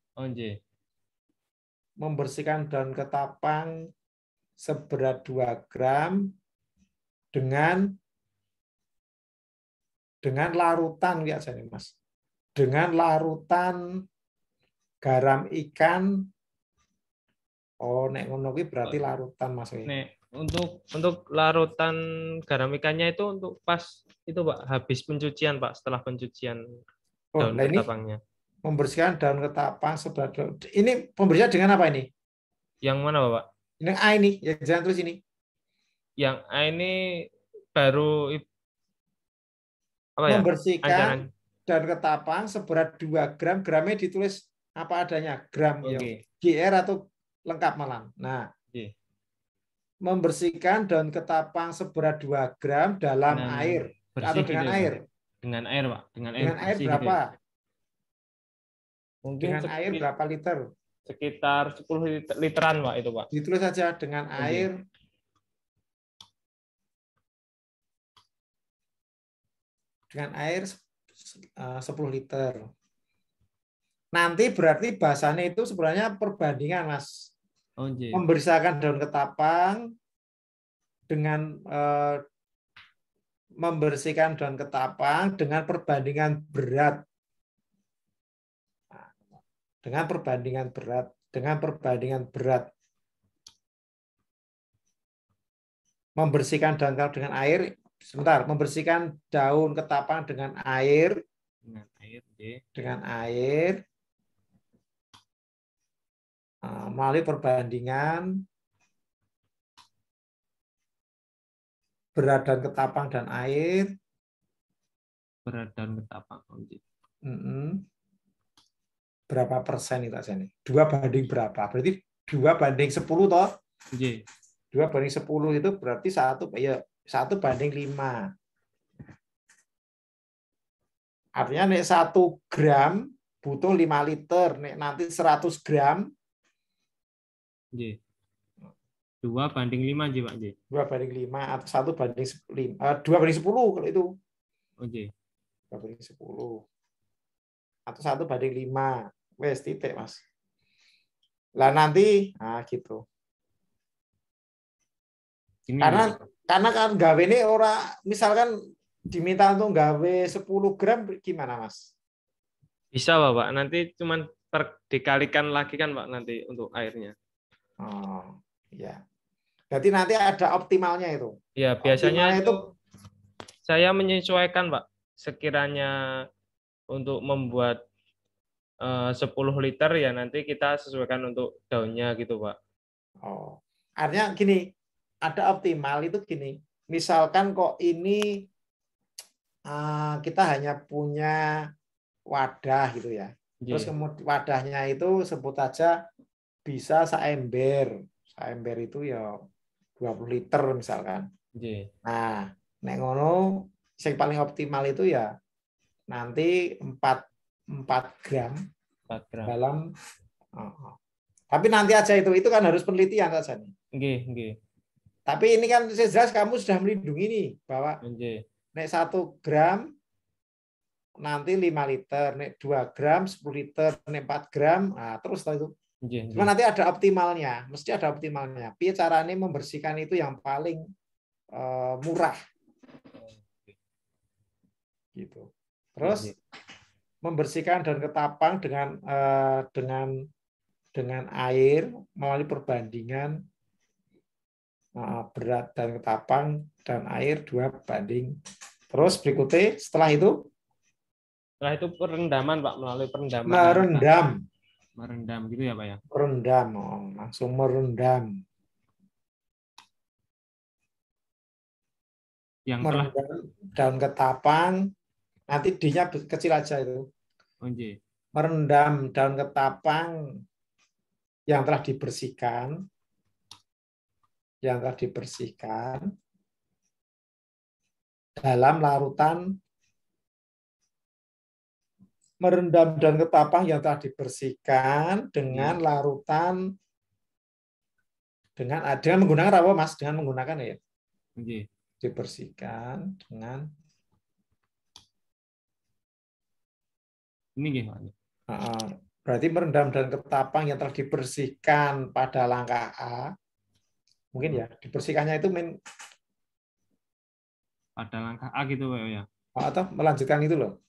Membersihkan daun ketapang seberat 2 gram dengan larutan lihat saya Mas. Dengan larutan garam ikan. Oh, nek ngono kuwi berarti larutan Mas. Nek untuk larutan garam ikannya itu untuk pas itu Pak, habis pencucian Pak, setelah pencucian daun ketapangnya. Membersihkan daun ketapang seberat. Ini pembersihan dengan apa ini? Yang mana Bapak? Ini A ini, ya jangan tulis ini. Yang A ini baru apa ya? Membersihkan daun ketapang seberat 2 gram, gramnya ditulis apa adanya, gram ya. GR atau lengkap malam. Nah, membersihkan daun ketapang seberat 2 gram dalam air atau dengan air. Dengan air, Pak. Dengan air berapa? Gitu. Mungkin dengan air berapa liter? Sekitar 10 literan, Pak, itu, Pak. Ditulis saja dengan air. Dengan air 10 liter. Nanti berarti bahasanya itu sebenarnya perbandingan, Mas. Membersihkan daun ketapang dengan membersihkan daun ketapang dengan perbandingan berat. Dengan perbandingan berat. Membersihkan daun ketapang dengan air. Sebentar, membersihkan daun ketapang dengan air. Dengan air. Melalui perbandingan berat daun ketapang dan air. Berat daun ketapang. Berapa persen itu aja nih? 2 banding berapa? Berarti 2 banding 10 toh? 2 banding 10 itu berarti 1 banding 5. Artinya nek 1 gram butuh 5 liter, nek nanti 100 gram 2 banding 5 Pak. 2 banding 5 atau 1 banding 2 banding 10 kalau itu. 2 banding 10. Atau 1 banding 5. Wes titik, Mas. Lah nanti gitu. Karena kan gawe ini misalkan diminta untuk gawe 10 gram gimana, Mas? Bisa, Pak. Nanti cuman dikalikan lagi kan, Pak, nanti untuk airnya. Oh, iya. Berarti nanti ada optimalnya itu. Ya, biasanya itu saya menyesuaikan, Pak. Sekiranya untuk membuat 10 liter ya nanti kita sesuaikan untuk daunnya gitu, Pak. Oh. Artinya gini, ada optimal itu gini. Misalkan kok ini kita hanya punya wadah gitu ya. Terus kemudian wadahnya itu sebut aja bisa seember. Seember itu ya 20 liter misalkan. Nah, nek ngono yang paling optimal itu ya nanti 4 gram dalam tapi nanti aja itu kan harus penelitian saja nih. Tapi ini kan jelas kamu sudah melindungi nih bahwa nek 1 gram nanti 5 liter, nek 2 gram 10 liter, nek 4 gram, nah terus itu. Cuma nanti ada optimalnya, mesti ada optimalnya. Piye caranya membersihkan itu yang paling murah. Gitu. Terus membersihkan daun ketapang dengan air melalui perbandingan berat daun ketapang dan air 2:. Terus berikutnya setelah itu perendaman Pak, melalui perendaman. Merendam gitu ya Pak ya? Merendam, langsung merendam. Merendam daun ketapang, nanti D-nya kecil aja itu. Merendam daun ketapang yang telah dibersihkan, dalam larutan. Merendam daun ketapang yang telah dibersihkan dengan larutan dengan menggunakan apa Mas? Dengan menggunakan ya. Dibersihkan dengan ini gimana? Berarti merendam daun ketapang yang telah dibersihkan pada langkah A. Mungkin ya, dibersihkannya itu pada langkah A gitu ya. Atau melanjutkan itu loh.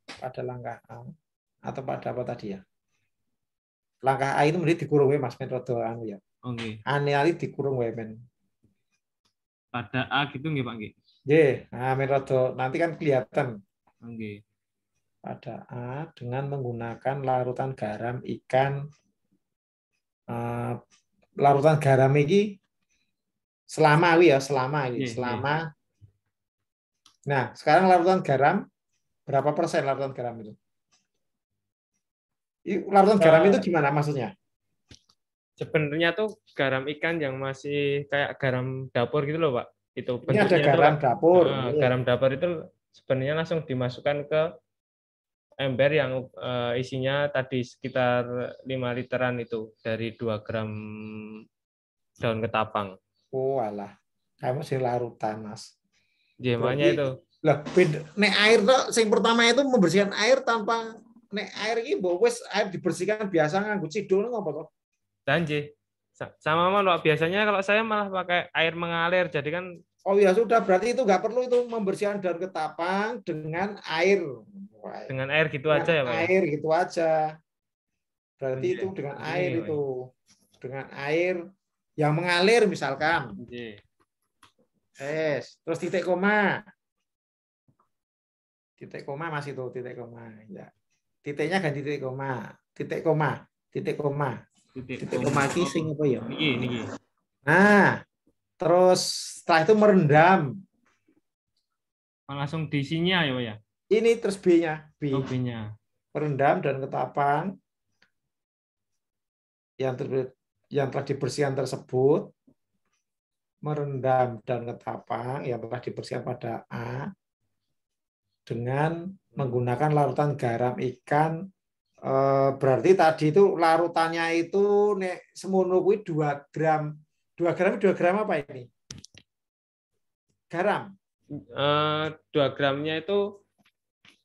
Pada langkah A atau pada apa tadi ya? Langkah A itu mesti dikurung Mas metode anu ya. Aneh dikurung men. Pada A gitu nggih Pak nggih. Nah metode nanti kan kelihatan. Pada A dengan menggunakan larutan garam ikan. Larutan garam ini selama. Nah, sekarang larutan garam berapa persen larutan garam itu? Larutan garam itu gimana maksudnya? Sebenarnya tuh garam ikan yang masih kayak garam dapur gitu loh Pak. Itu ini ada garam itu, dapur. Garam dapur itu sebenarnya langsung dimasukkan ke ember yang isinya tadi sekitar 5 literan itu dari 2 gram daun ketapang. Alah, kamu sih larutan Mas. Makanya itu. Lah nek air tuh yang pertama itu membersihkan air tanpa nek air ini wis air dibersihkan biasa nganggo cidul ngopo to? Janji. Sama Pak, biasanya kalau saya malah pakai air mengalir jadi kan ya sudah berarti itu nggak perlu itu membersihkan daun ketapang dengan air. Dengan air gitu aja ya Pak. Air gitu aja. Berarti itu dengan air itu. Dengan air yang mengalir misalkan. Terus titik koma. Titik koma masih itu titik koma ya. Titiknya ganti titik koma. Titik koma iki sing apa ya? Niki. Nah, terus setelah itu merendam. Langsung diisinya ya Pak ya. Ini terus B-nya. B-nya. Merendam dan ketapang yang telah dibersihkan tersebut. Merendam dan ketapang yang telah dibersihkan pada A dengan menggunakan larutan garam ikan. Berarti tadi itu larutannya itu nek semono kuwi 2 gram. 2 gram apa ini? Garam. 2 gramnya itu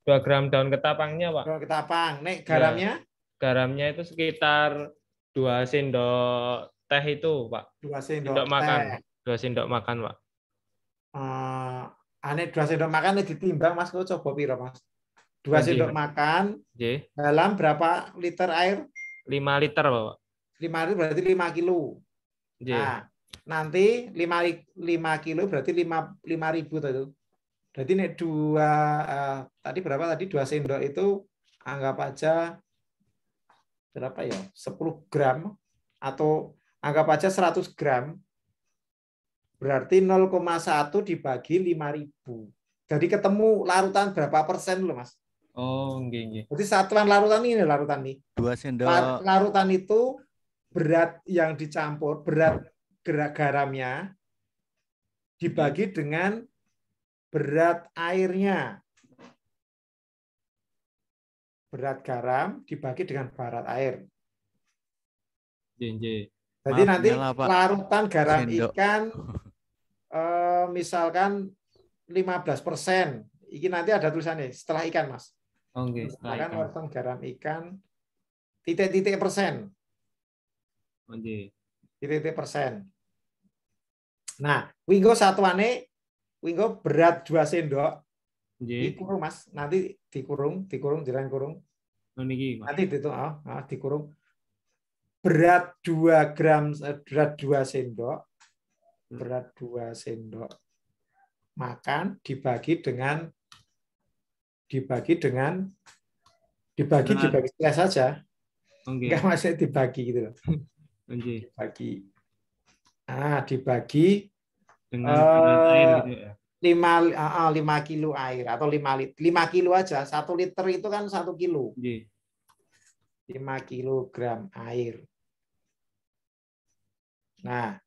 2 gram daun ketapangnya Pak. Daun ketapang. Nek garamnya? Garamnya itu sekitar 2 sendok teh itu Pak. 2 sendok makan. 2 sendok makan Pak. Ane 2 sendok makan ditimbang Mas, kok coba piro Mas? 2 sendok makan dalam berapa liter air? 5 liter Pak. 5 liter berarti 5 kilo. Nah, nanti 5 kilo berarti 5.000 tadi. Berarti nek 2 tadi berapa tadi 2 sendok itu anggap aja berapa ya? 10 gram atau anggap aja 100 gram. berarti 0,1 dibagi 5.000. Jadi ketemu larutan berapa persen loh, Mas? Oh, nggih. Jadi satuan larutan ini larutan nih. 2 sendok. Larutan itu berat yang dicampur, berat garamnya dibagi dengan berat airnya. Berat garam dibagi dengan berat air. Jadi nanti larutan garam ikan misalkan 15%. Ini nanti ada tulisannya setelah ikan, Mas. Oke, setelah ikan. Larutan garam ikan titik-titik persen. Titik-titik persen. Nah, winggo satuane winggo berat 2 sendok. Dikurung, Mas. Nanti dikurung jalan kurung. Nanti dikurung. Berat 2 gram, berat 2 sendok. Berat 2 sendok. Makan dibagi setelah saja. Enggak masih dibagi gitu loh. Dibagi. Dibagi dengan air gitu ya. 5 kilo air atau 5 kilo aja. 1 liter itu kan 1 kilo. 5 kilogram air. Nah,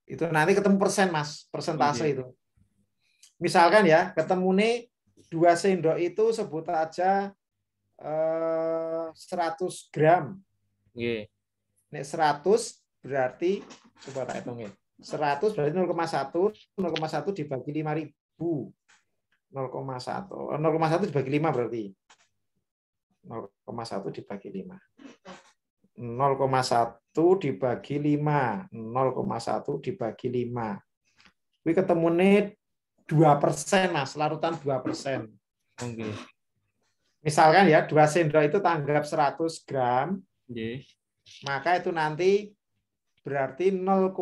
itu nanti ketemu persen, Mas, persentase itu. Misalkan ya, ketemu nih 2 sendok itu sebut aja 100 gram. Nek 100 berarti coba tak hitungin. 100 berarti 0,1 dibagi 5.000. 0,1 dibagi 5 berarti 0,1 dibagi 5. 0,1 dibagi 5. 0,1 dibagi 5. Ini ketemu nih 2%, Mas, larutan 2%. Misalkan ya 2 sendok itu tanggap 100 gram. Maka itu nanti berarti 0,1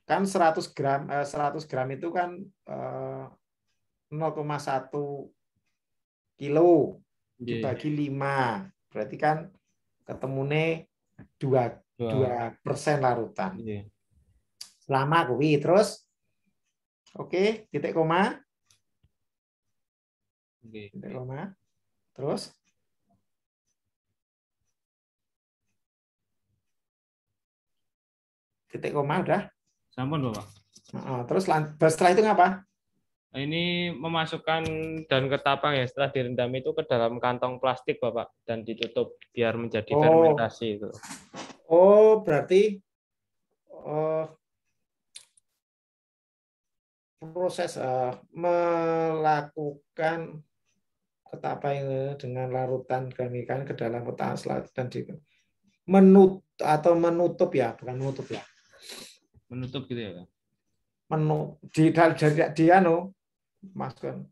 kan 100 gram itu kan 0,1 kilo dibagi 5. Berarti kan ketemune 2% larutan. Lama kuwi terus. Oke, titik koma. Titik koma. Terus titik koma udah. Sampun, Bapak. Terus setelah itu ngapa? Ini memasukkan daun ketapang ya setelah direndam itu ke dalam kantong plastik, Bapak, dan ditutup biar menjadi fermentasi itu. Berarti proses melakukan ketapang dengan larutan garam ikan ke dalam kotak selat dan menutup ya, bukan menutup ya. Menutup gitu ya, Pak. Masukkan.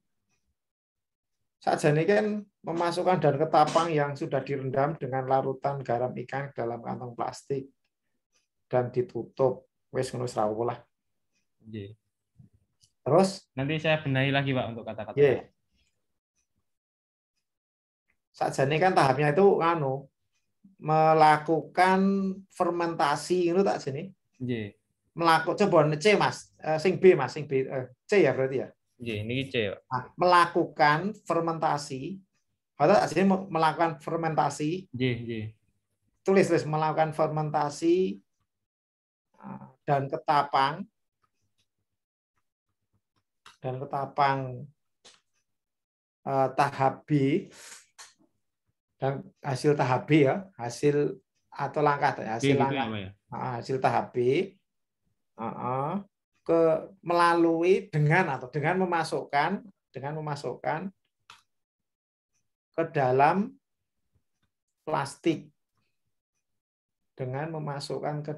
Sajane kan memasukkan daun ketapang yang sudah direndam dengan larutan garam ikan ke dalam kantong plastik dan ditutup. Wes ngono srawuh lah. Terus nanti saya benahi lagi, Pak, untuk kata-kata. Sajane kan tahapnya itu melakukan fermentasi itu tak sini. Coba C, Mas. Sing B, Mas, sing B. C ya berarti ya. Ini C, Pak. Nah, melakukan fermentasi. Atau aslinya melakukan fermentasi. Tulis melakukan fermentasi dan ketapang tahap B dan hasil tahap B ya, hasil atau langkah hasil tahap B melalui dengan memasukkan ke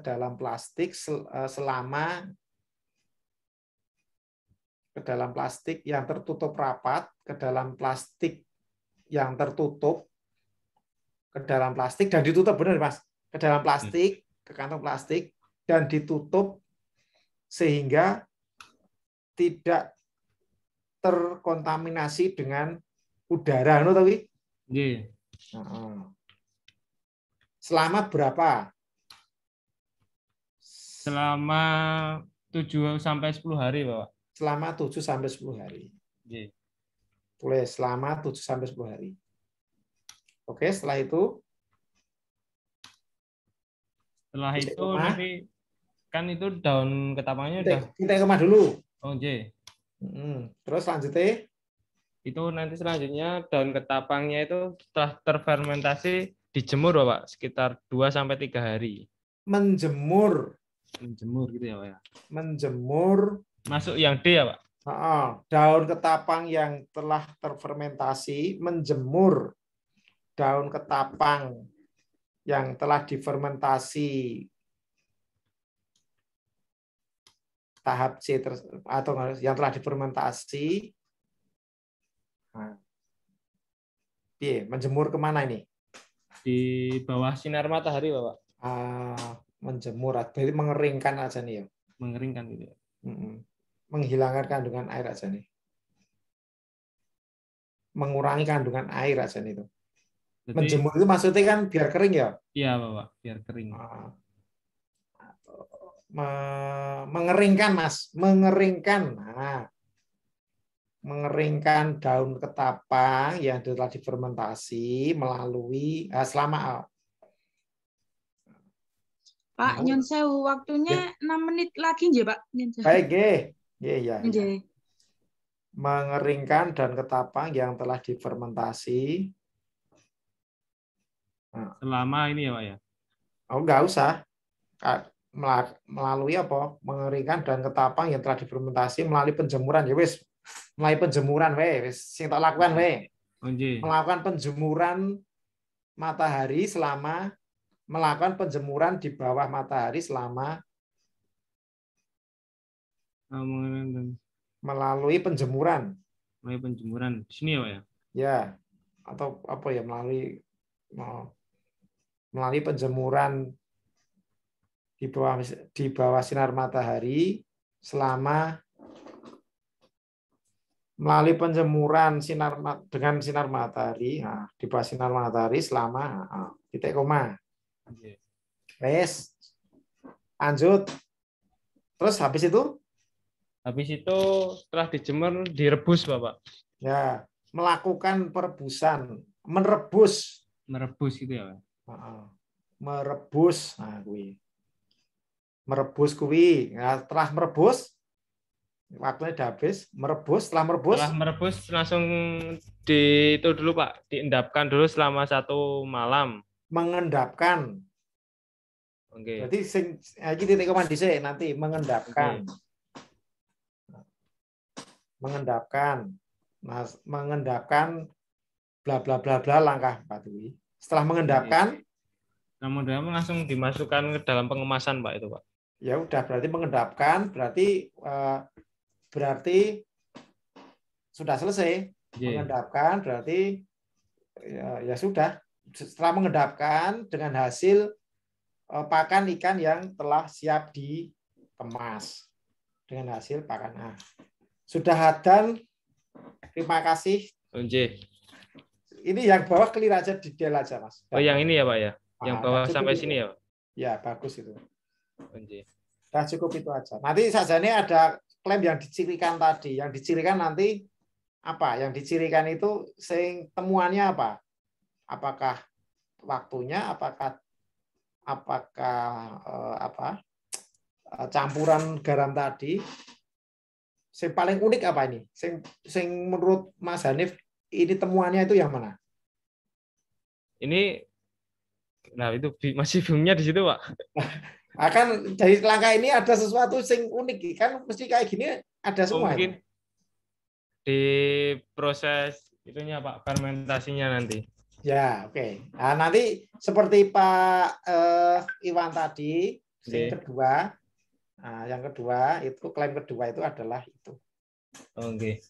dalam plastik selama ke dalam plastik yang tertutup rapat, ke dalam plastik yang tertutup, ke dalam plastik dan ditutup, benar, Mas, ke dalam plastik, ke kantong plastik dan ditutup sehingga tidak terkontaminasi dengan udara, selama berapa? Selama 7 sampai 10 hari, Bapak. Selama 7 sampai 10 hari. Oke. Tulis selama 7 sampai 10 hari. Oke, setelah itu nanti kan itu daun ketapangnya udah kita kemah dulu. Oh, J. Terus lanjutnya itu nanti selanjutnya daun ketapangnya itu setelah terfermentasi dijemur, Bapak, sekitar 2 sampai 3 hari. Menjemur Gitu ya, Pak ya. Menjemur. Masuk yang D ya, Pak. Daun ketapang yang telah terfermentasi, menjemur daun ketapang yang telah difermentasi tahap C atau yang telah difermentasi. Menjemur kemana ini? Di bawah sinar matahari, Bapak. Menjemur, berarti mengeringkan aja nih ya. Mengeringkan gitu ya. Menghilangkan kandungan air aja nih. Mengurangi kandungan air aja nih itu. Jadi, menjemur itu maksudnya kan biar kering ya? Iya, Bapak, biar kering. Mengeringkan, Mas. Mengeringkan. Mengeringkan daun ketapang yang telah difermentasi melalui selama Pak, nyon sewu waktunya 6 menit lagi nggih, Pak. Baik, ya. Mengeringkan daun ketapang yang telah difermentasi selama ini ya, Pak ya. Enggak usah. Melalui apa? Mengeringkan daun ketapang yang telah difermentasi melalui penjemuran. Ya wis, melalui penjemuran wis sing tak lakukan melakukan penjemuran matahari selama melakukan penjemuran di bawah matahari selama melalui penjemuran. Melalui penjemuran di sini ya, Pak ya? Ya, atau apa ya, melalui penjemuran di bawah sinar matahari selama melalui penjemuran dengan sinar matahari, di bawah sinar matahari selama titik koma. Wes, lanjut. Terus habis itu? Habis itu setelah dijemur direbus, Bapak. Ya, melakukan perebusan, merebus. Merebus gitu ya, Pak. Merebus, merebus kuwi. Nah, setelah merebus, waktunya udah habis. Merebus, setelah merebus langsung itu dulu, Pak. Diendapkan dulu selama 1 malam. Mengendapkan. Oke. Berarti iki titik koma dhisik nanti mengendapkan. Mengendapkan. Nah, mengendapkan bla bla bla bla langkah 4 ini. Setelah mengendapkan, kemudian langsung dimasukkan ke dalam pengemasan, Pak, itu, Pak. Ya udah, berarti mengendapkan berarti sudah selesai. Mengendapkan berarti ya sudah. Setelah mengendapkan dengan hasil pakan ikan yang telah siap dikemas dengan hasil pakan. Sudah hadan. Terima kasih. Ini yang bawah clear aja, detail aja, Mas. Oh, yang ini ya, Pak ya? Yang bawah sampai sini ya, Pak? Ya, bagus itu. Nah, cukup itu aja. Nanti saja ini ada klaim yang dicirikan tadi. Yang dicirikan nanti apa? Yang dicirikan itu temuannya apa? Apakah waktunya, apakah campuran garam tadi? Yang paling unik apa ini? Yang menurut Mas Hanif ini temuannya itu yang mana? Ini, nah itu masih bingungnya di situ, Pak. Akan dari langkah ini ada sesuatu yang unik, kan mesti kayak gini ada semua. Mungkin di proses itunya, Pak, fermentasinya nanti. Ya, oke. Nah, nanti seperti Pak Iwan tadi, yang kedua. Nah, yang kedua itu klaim kedua itu adalah itu. Oke.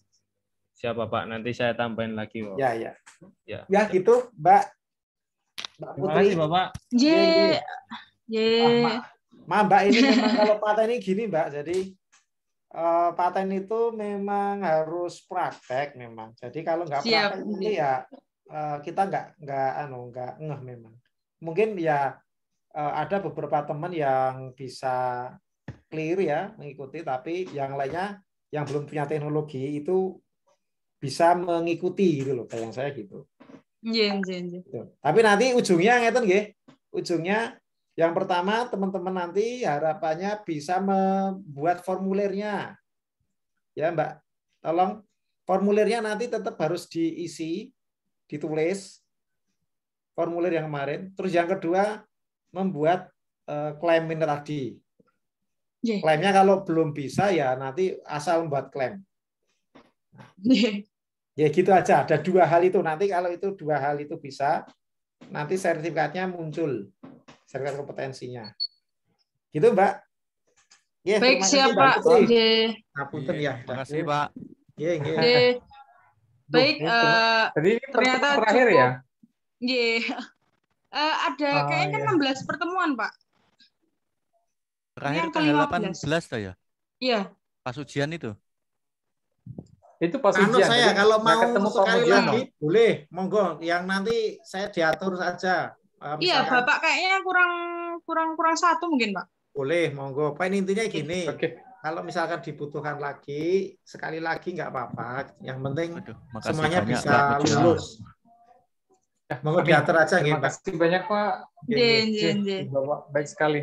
Siapa, Pak? Nanti saya tambahin lagi, Pak. Ya. Ya gitu, Mbak Putri. Terima kasih, Bapak. Mbak, ini memang kalau paten ini gini, Mbak. Jadi paten itu memang harus praktek memang. Jadi kalau nggak praktek itu ya kita nggak ngeh memang. Mungkin ya ada beberapa teman yang bisa clear ya mengikuti, tapi yang lainnya yang belum punya teknologi itu bisa mengikuti gitu loh, kayak yang saya gitu. Iya. Tapi nanti ujungnya ngeten nggih. Ujungnya yang pertama teman-teman nanti harapannya bisa membuat formulirnya. Ya, Mbak. Tolong formulirnya nanti tetap harus diisi, ditulis formulir yang kemarin. Terus yang kedua membuat klaim ini tadi. Klaimnya kalau belum bisa ya nanti asal membuat klaim. Ya gitu aja. Ada dua hal itu. Nanti kalau itu dua hal itu bisa, nanti sertifikatnya muncul, sertifikat kompetensinya. Gitu Mbak. Ya, baik siapa? Ngapunten ya. Terima kasih Pak. Baik. Jadi ini ternyata terakhir cukup, ya. Ada kayaknya kan 16 pertemuan Pak. Terakhir tanggal 18 ya? Iya. Pas ujian itu. Itu pas ujian. Saya kalau mau sekali lagi no? boleh, monggo. Yang nanti saya diatur saja. Iya, Bapak kayaknya kurang satu mungkin, Pak. Boleh, monggo. Pak, intinya gini. Oke. Kalau misalkan dibutuhkan lagi, sekali lagi nggak apa-apa. Yang penting semuanya bisa lulus. Monggo diatur aja. Terima kasih banyak Pak. Bapak baik sekali.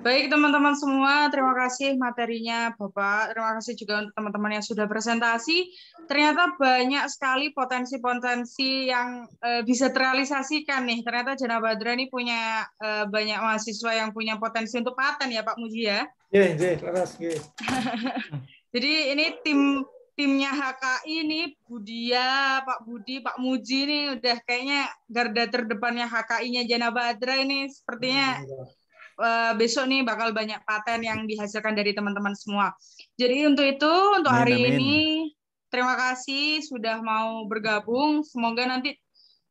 Baik teman-teman semua, terima kasih materinya Bapak, terima kasih juga untuk teman-teman yang sudah presentasi. Ternyata banyak sekali potensi-potensi yang bisa terrealisasikan nih. Ternyata Jana Badra ini punya banyak mahasiswa yang punya potensi untuk paten ya Pak Muji ya. Iya. Jadi ini timnya HKI nih, Budia, Pak Budi, Pak Muji nih udah kayaknya garda terdepannya HKI-nya Jana Badra ini sepertinya besok nih bakal banyak paten yang dihasilkan dari teman-teman semua. Jadi untuk hari ini terima kasih sudah mau bergabung. Semoga nanti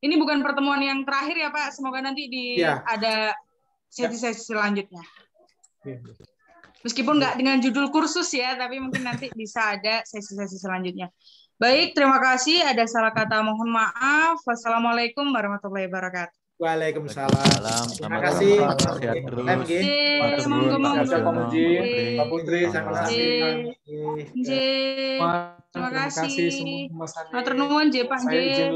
ini bukan pertemuan yang terakhir ya Pak. Semoga nanti ada sesi-sesi selanjutnya. Meskipun nggak dengan judul kursus ya, tapi mungkin nanti bisa ada sesi-sesi selanjutnya. Baik, terima kasih. Ada salah kata mohon maaf. Wassalamualaikum warahmatullahi wabarakatuh. Waalaikumsalam. Terima kasih. Sehat terus. Pak Muji, Pak Putri, terima kasih. Terima kasih. Matur nuwun Pak. Saya izin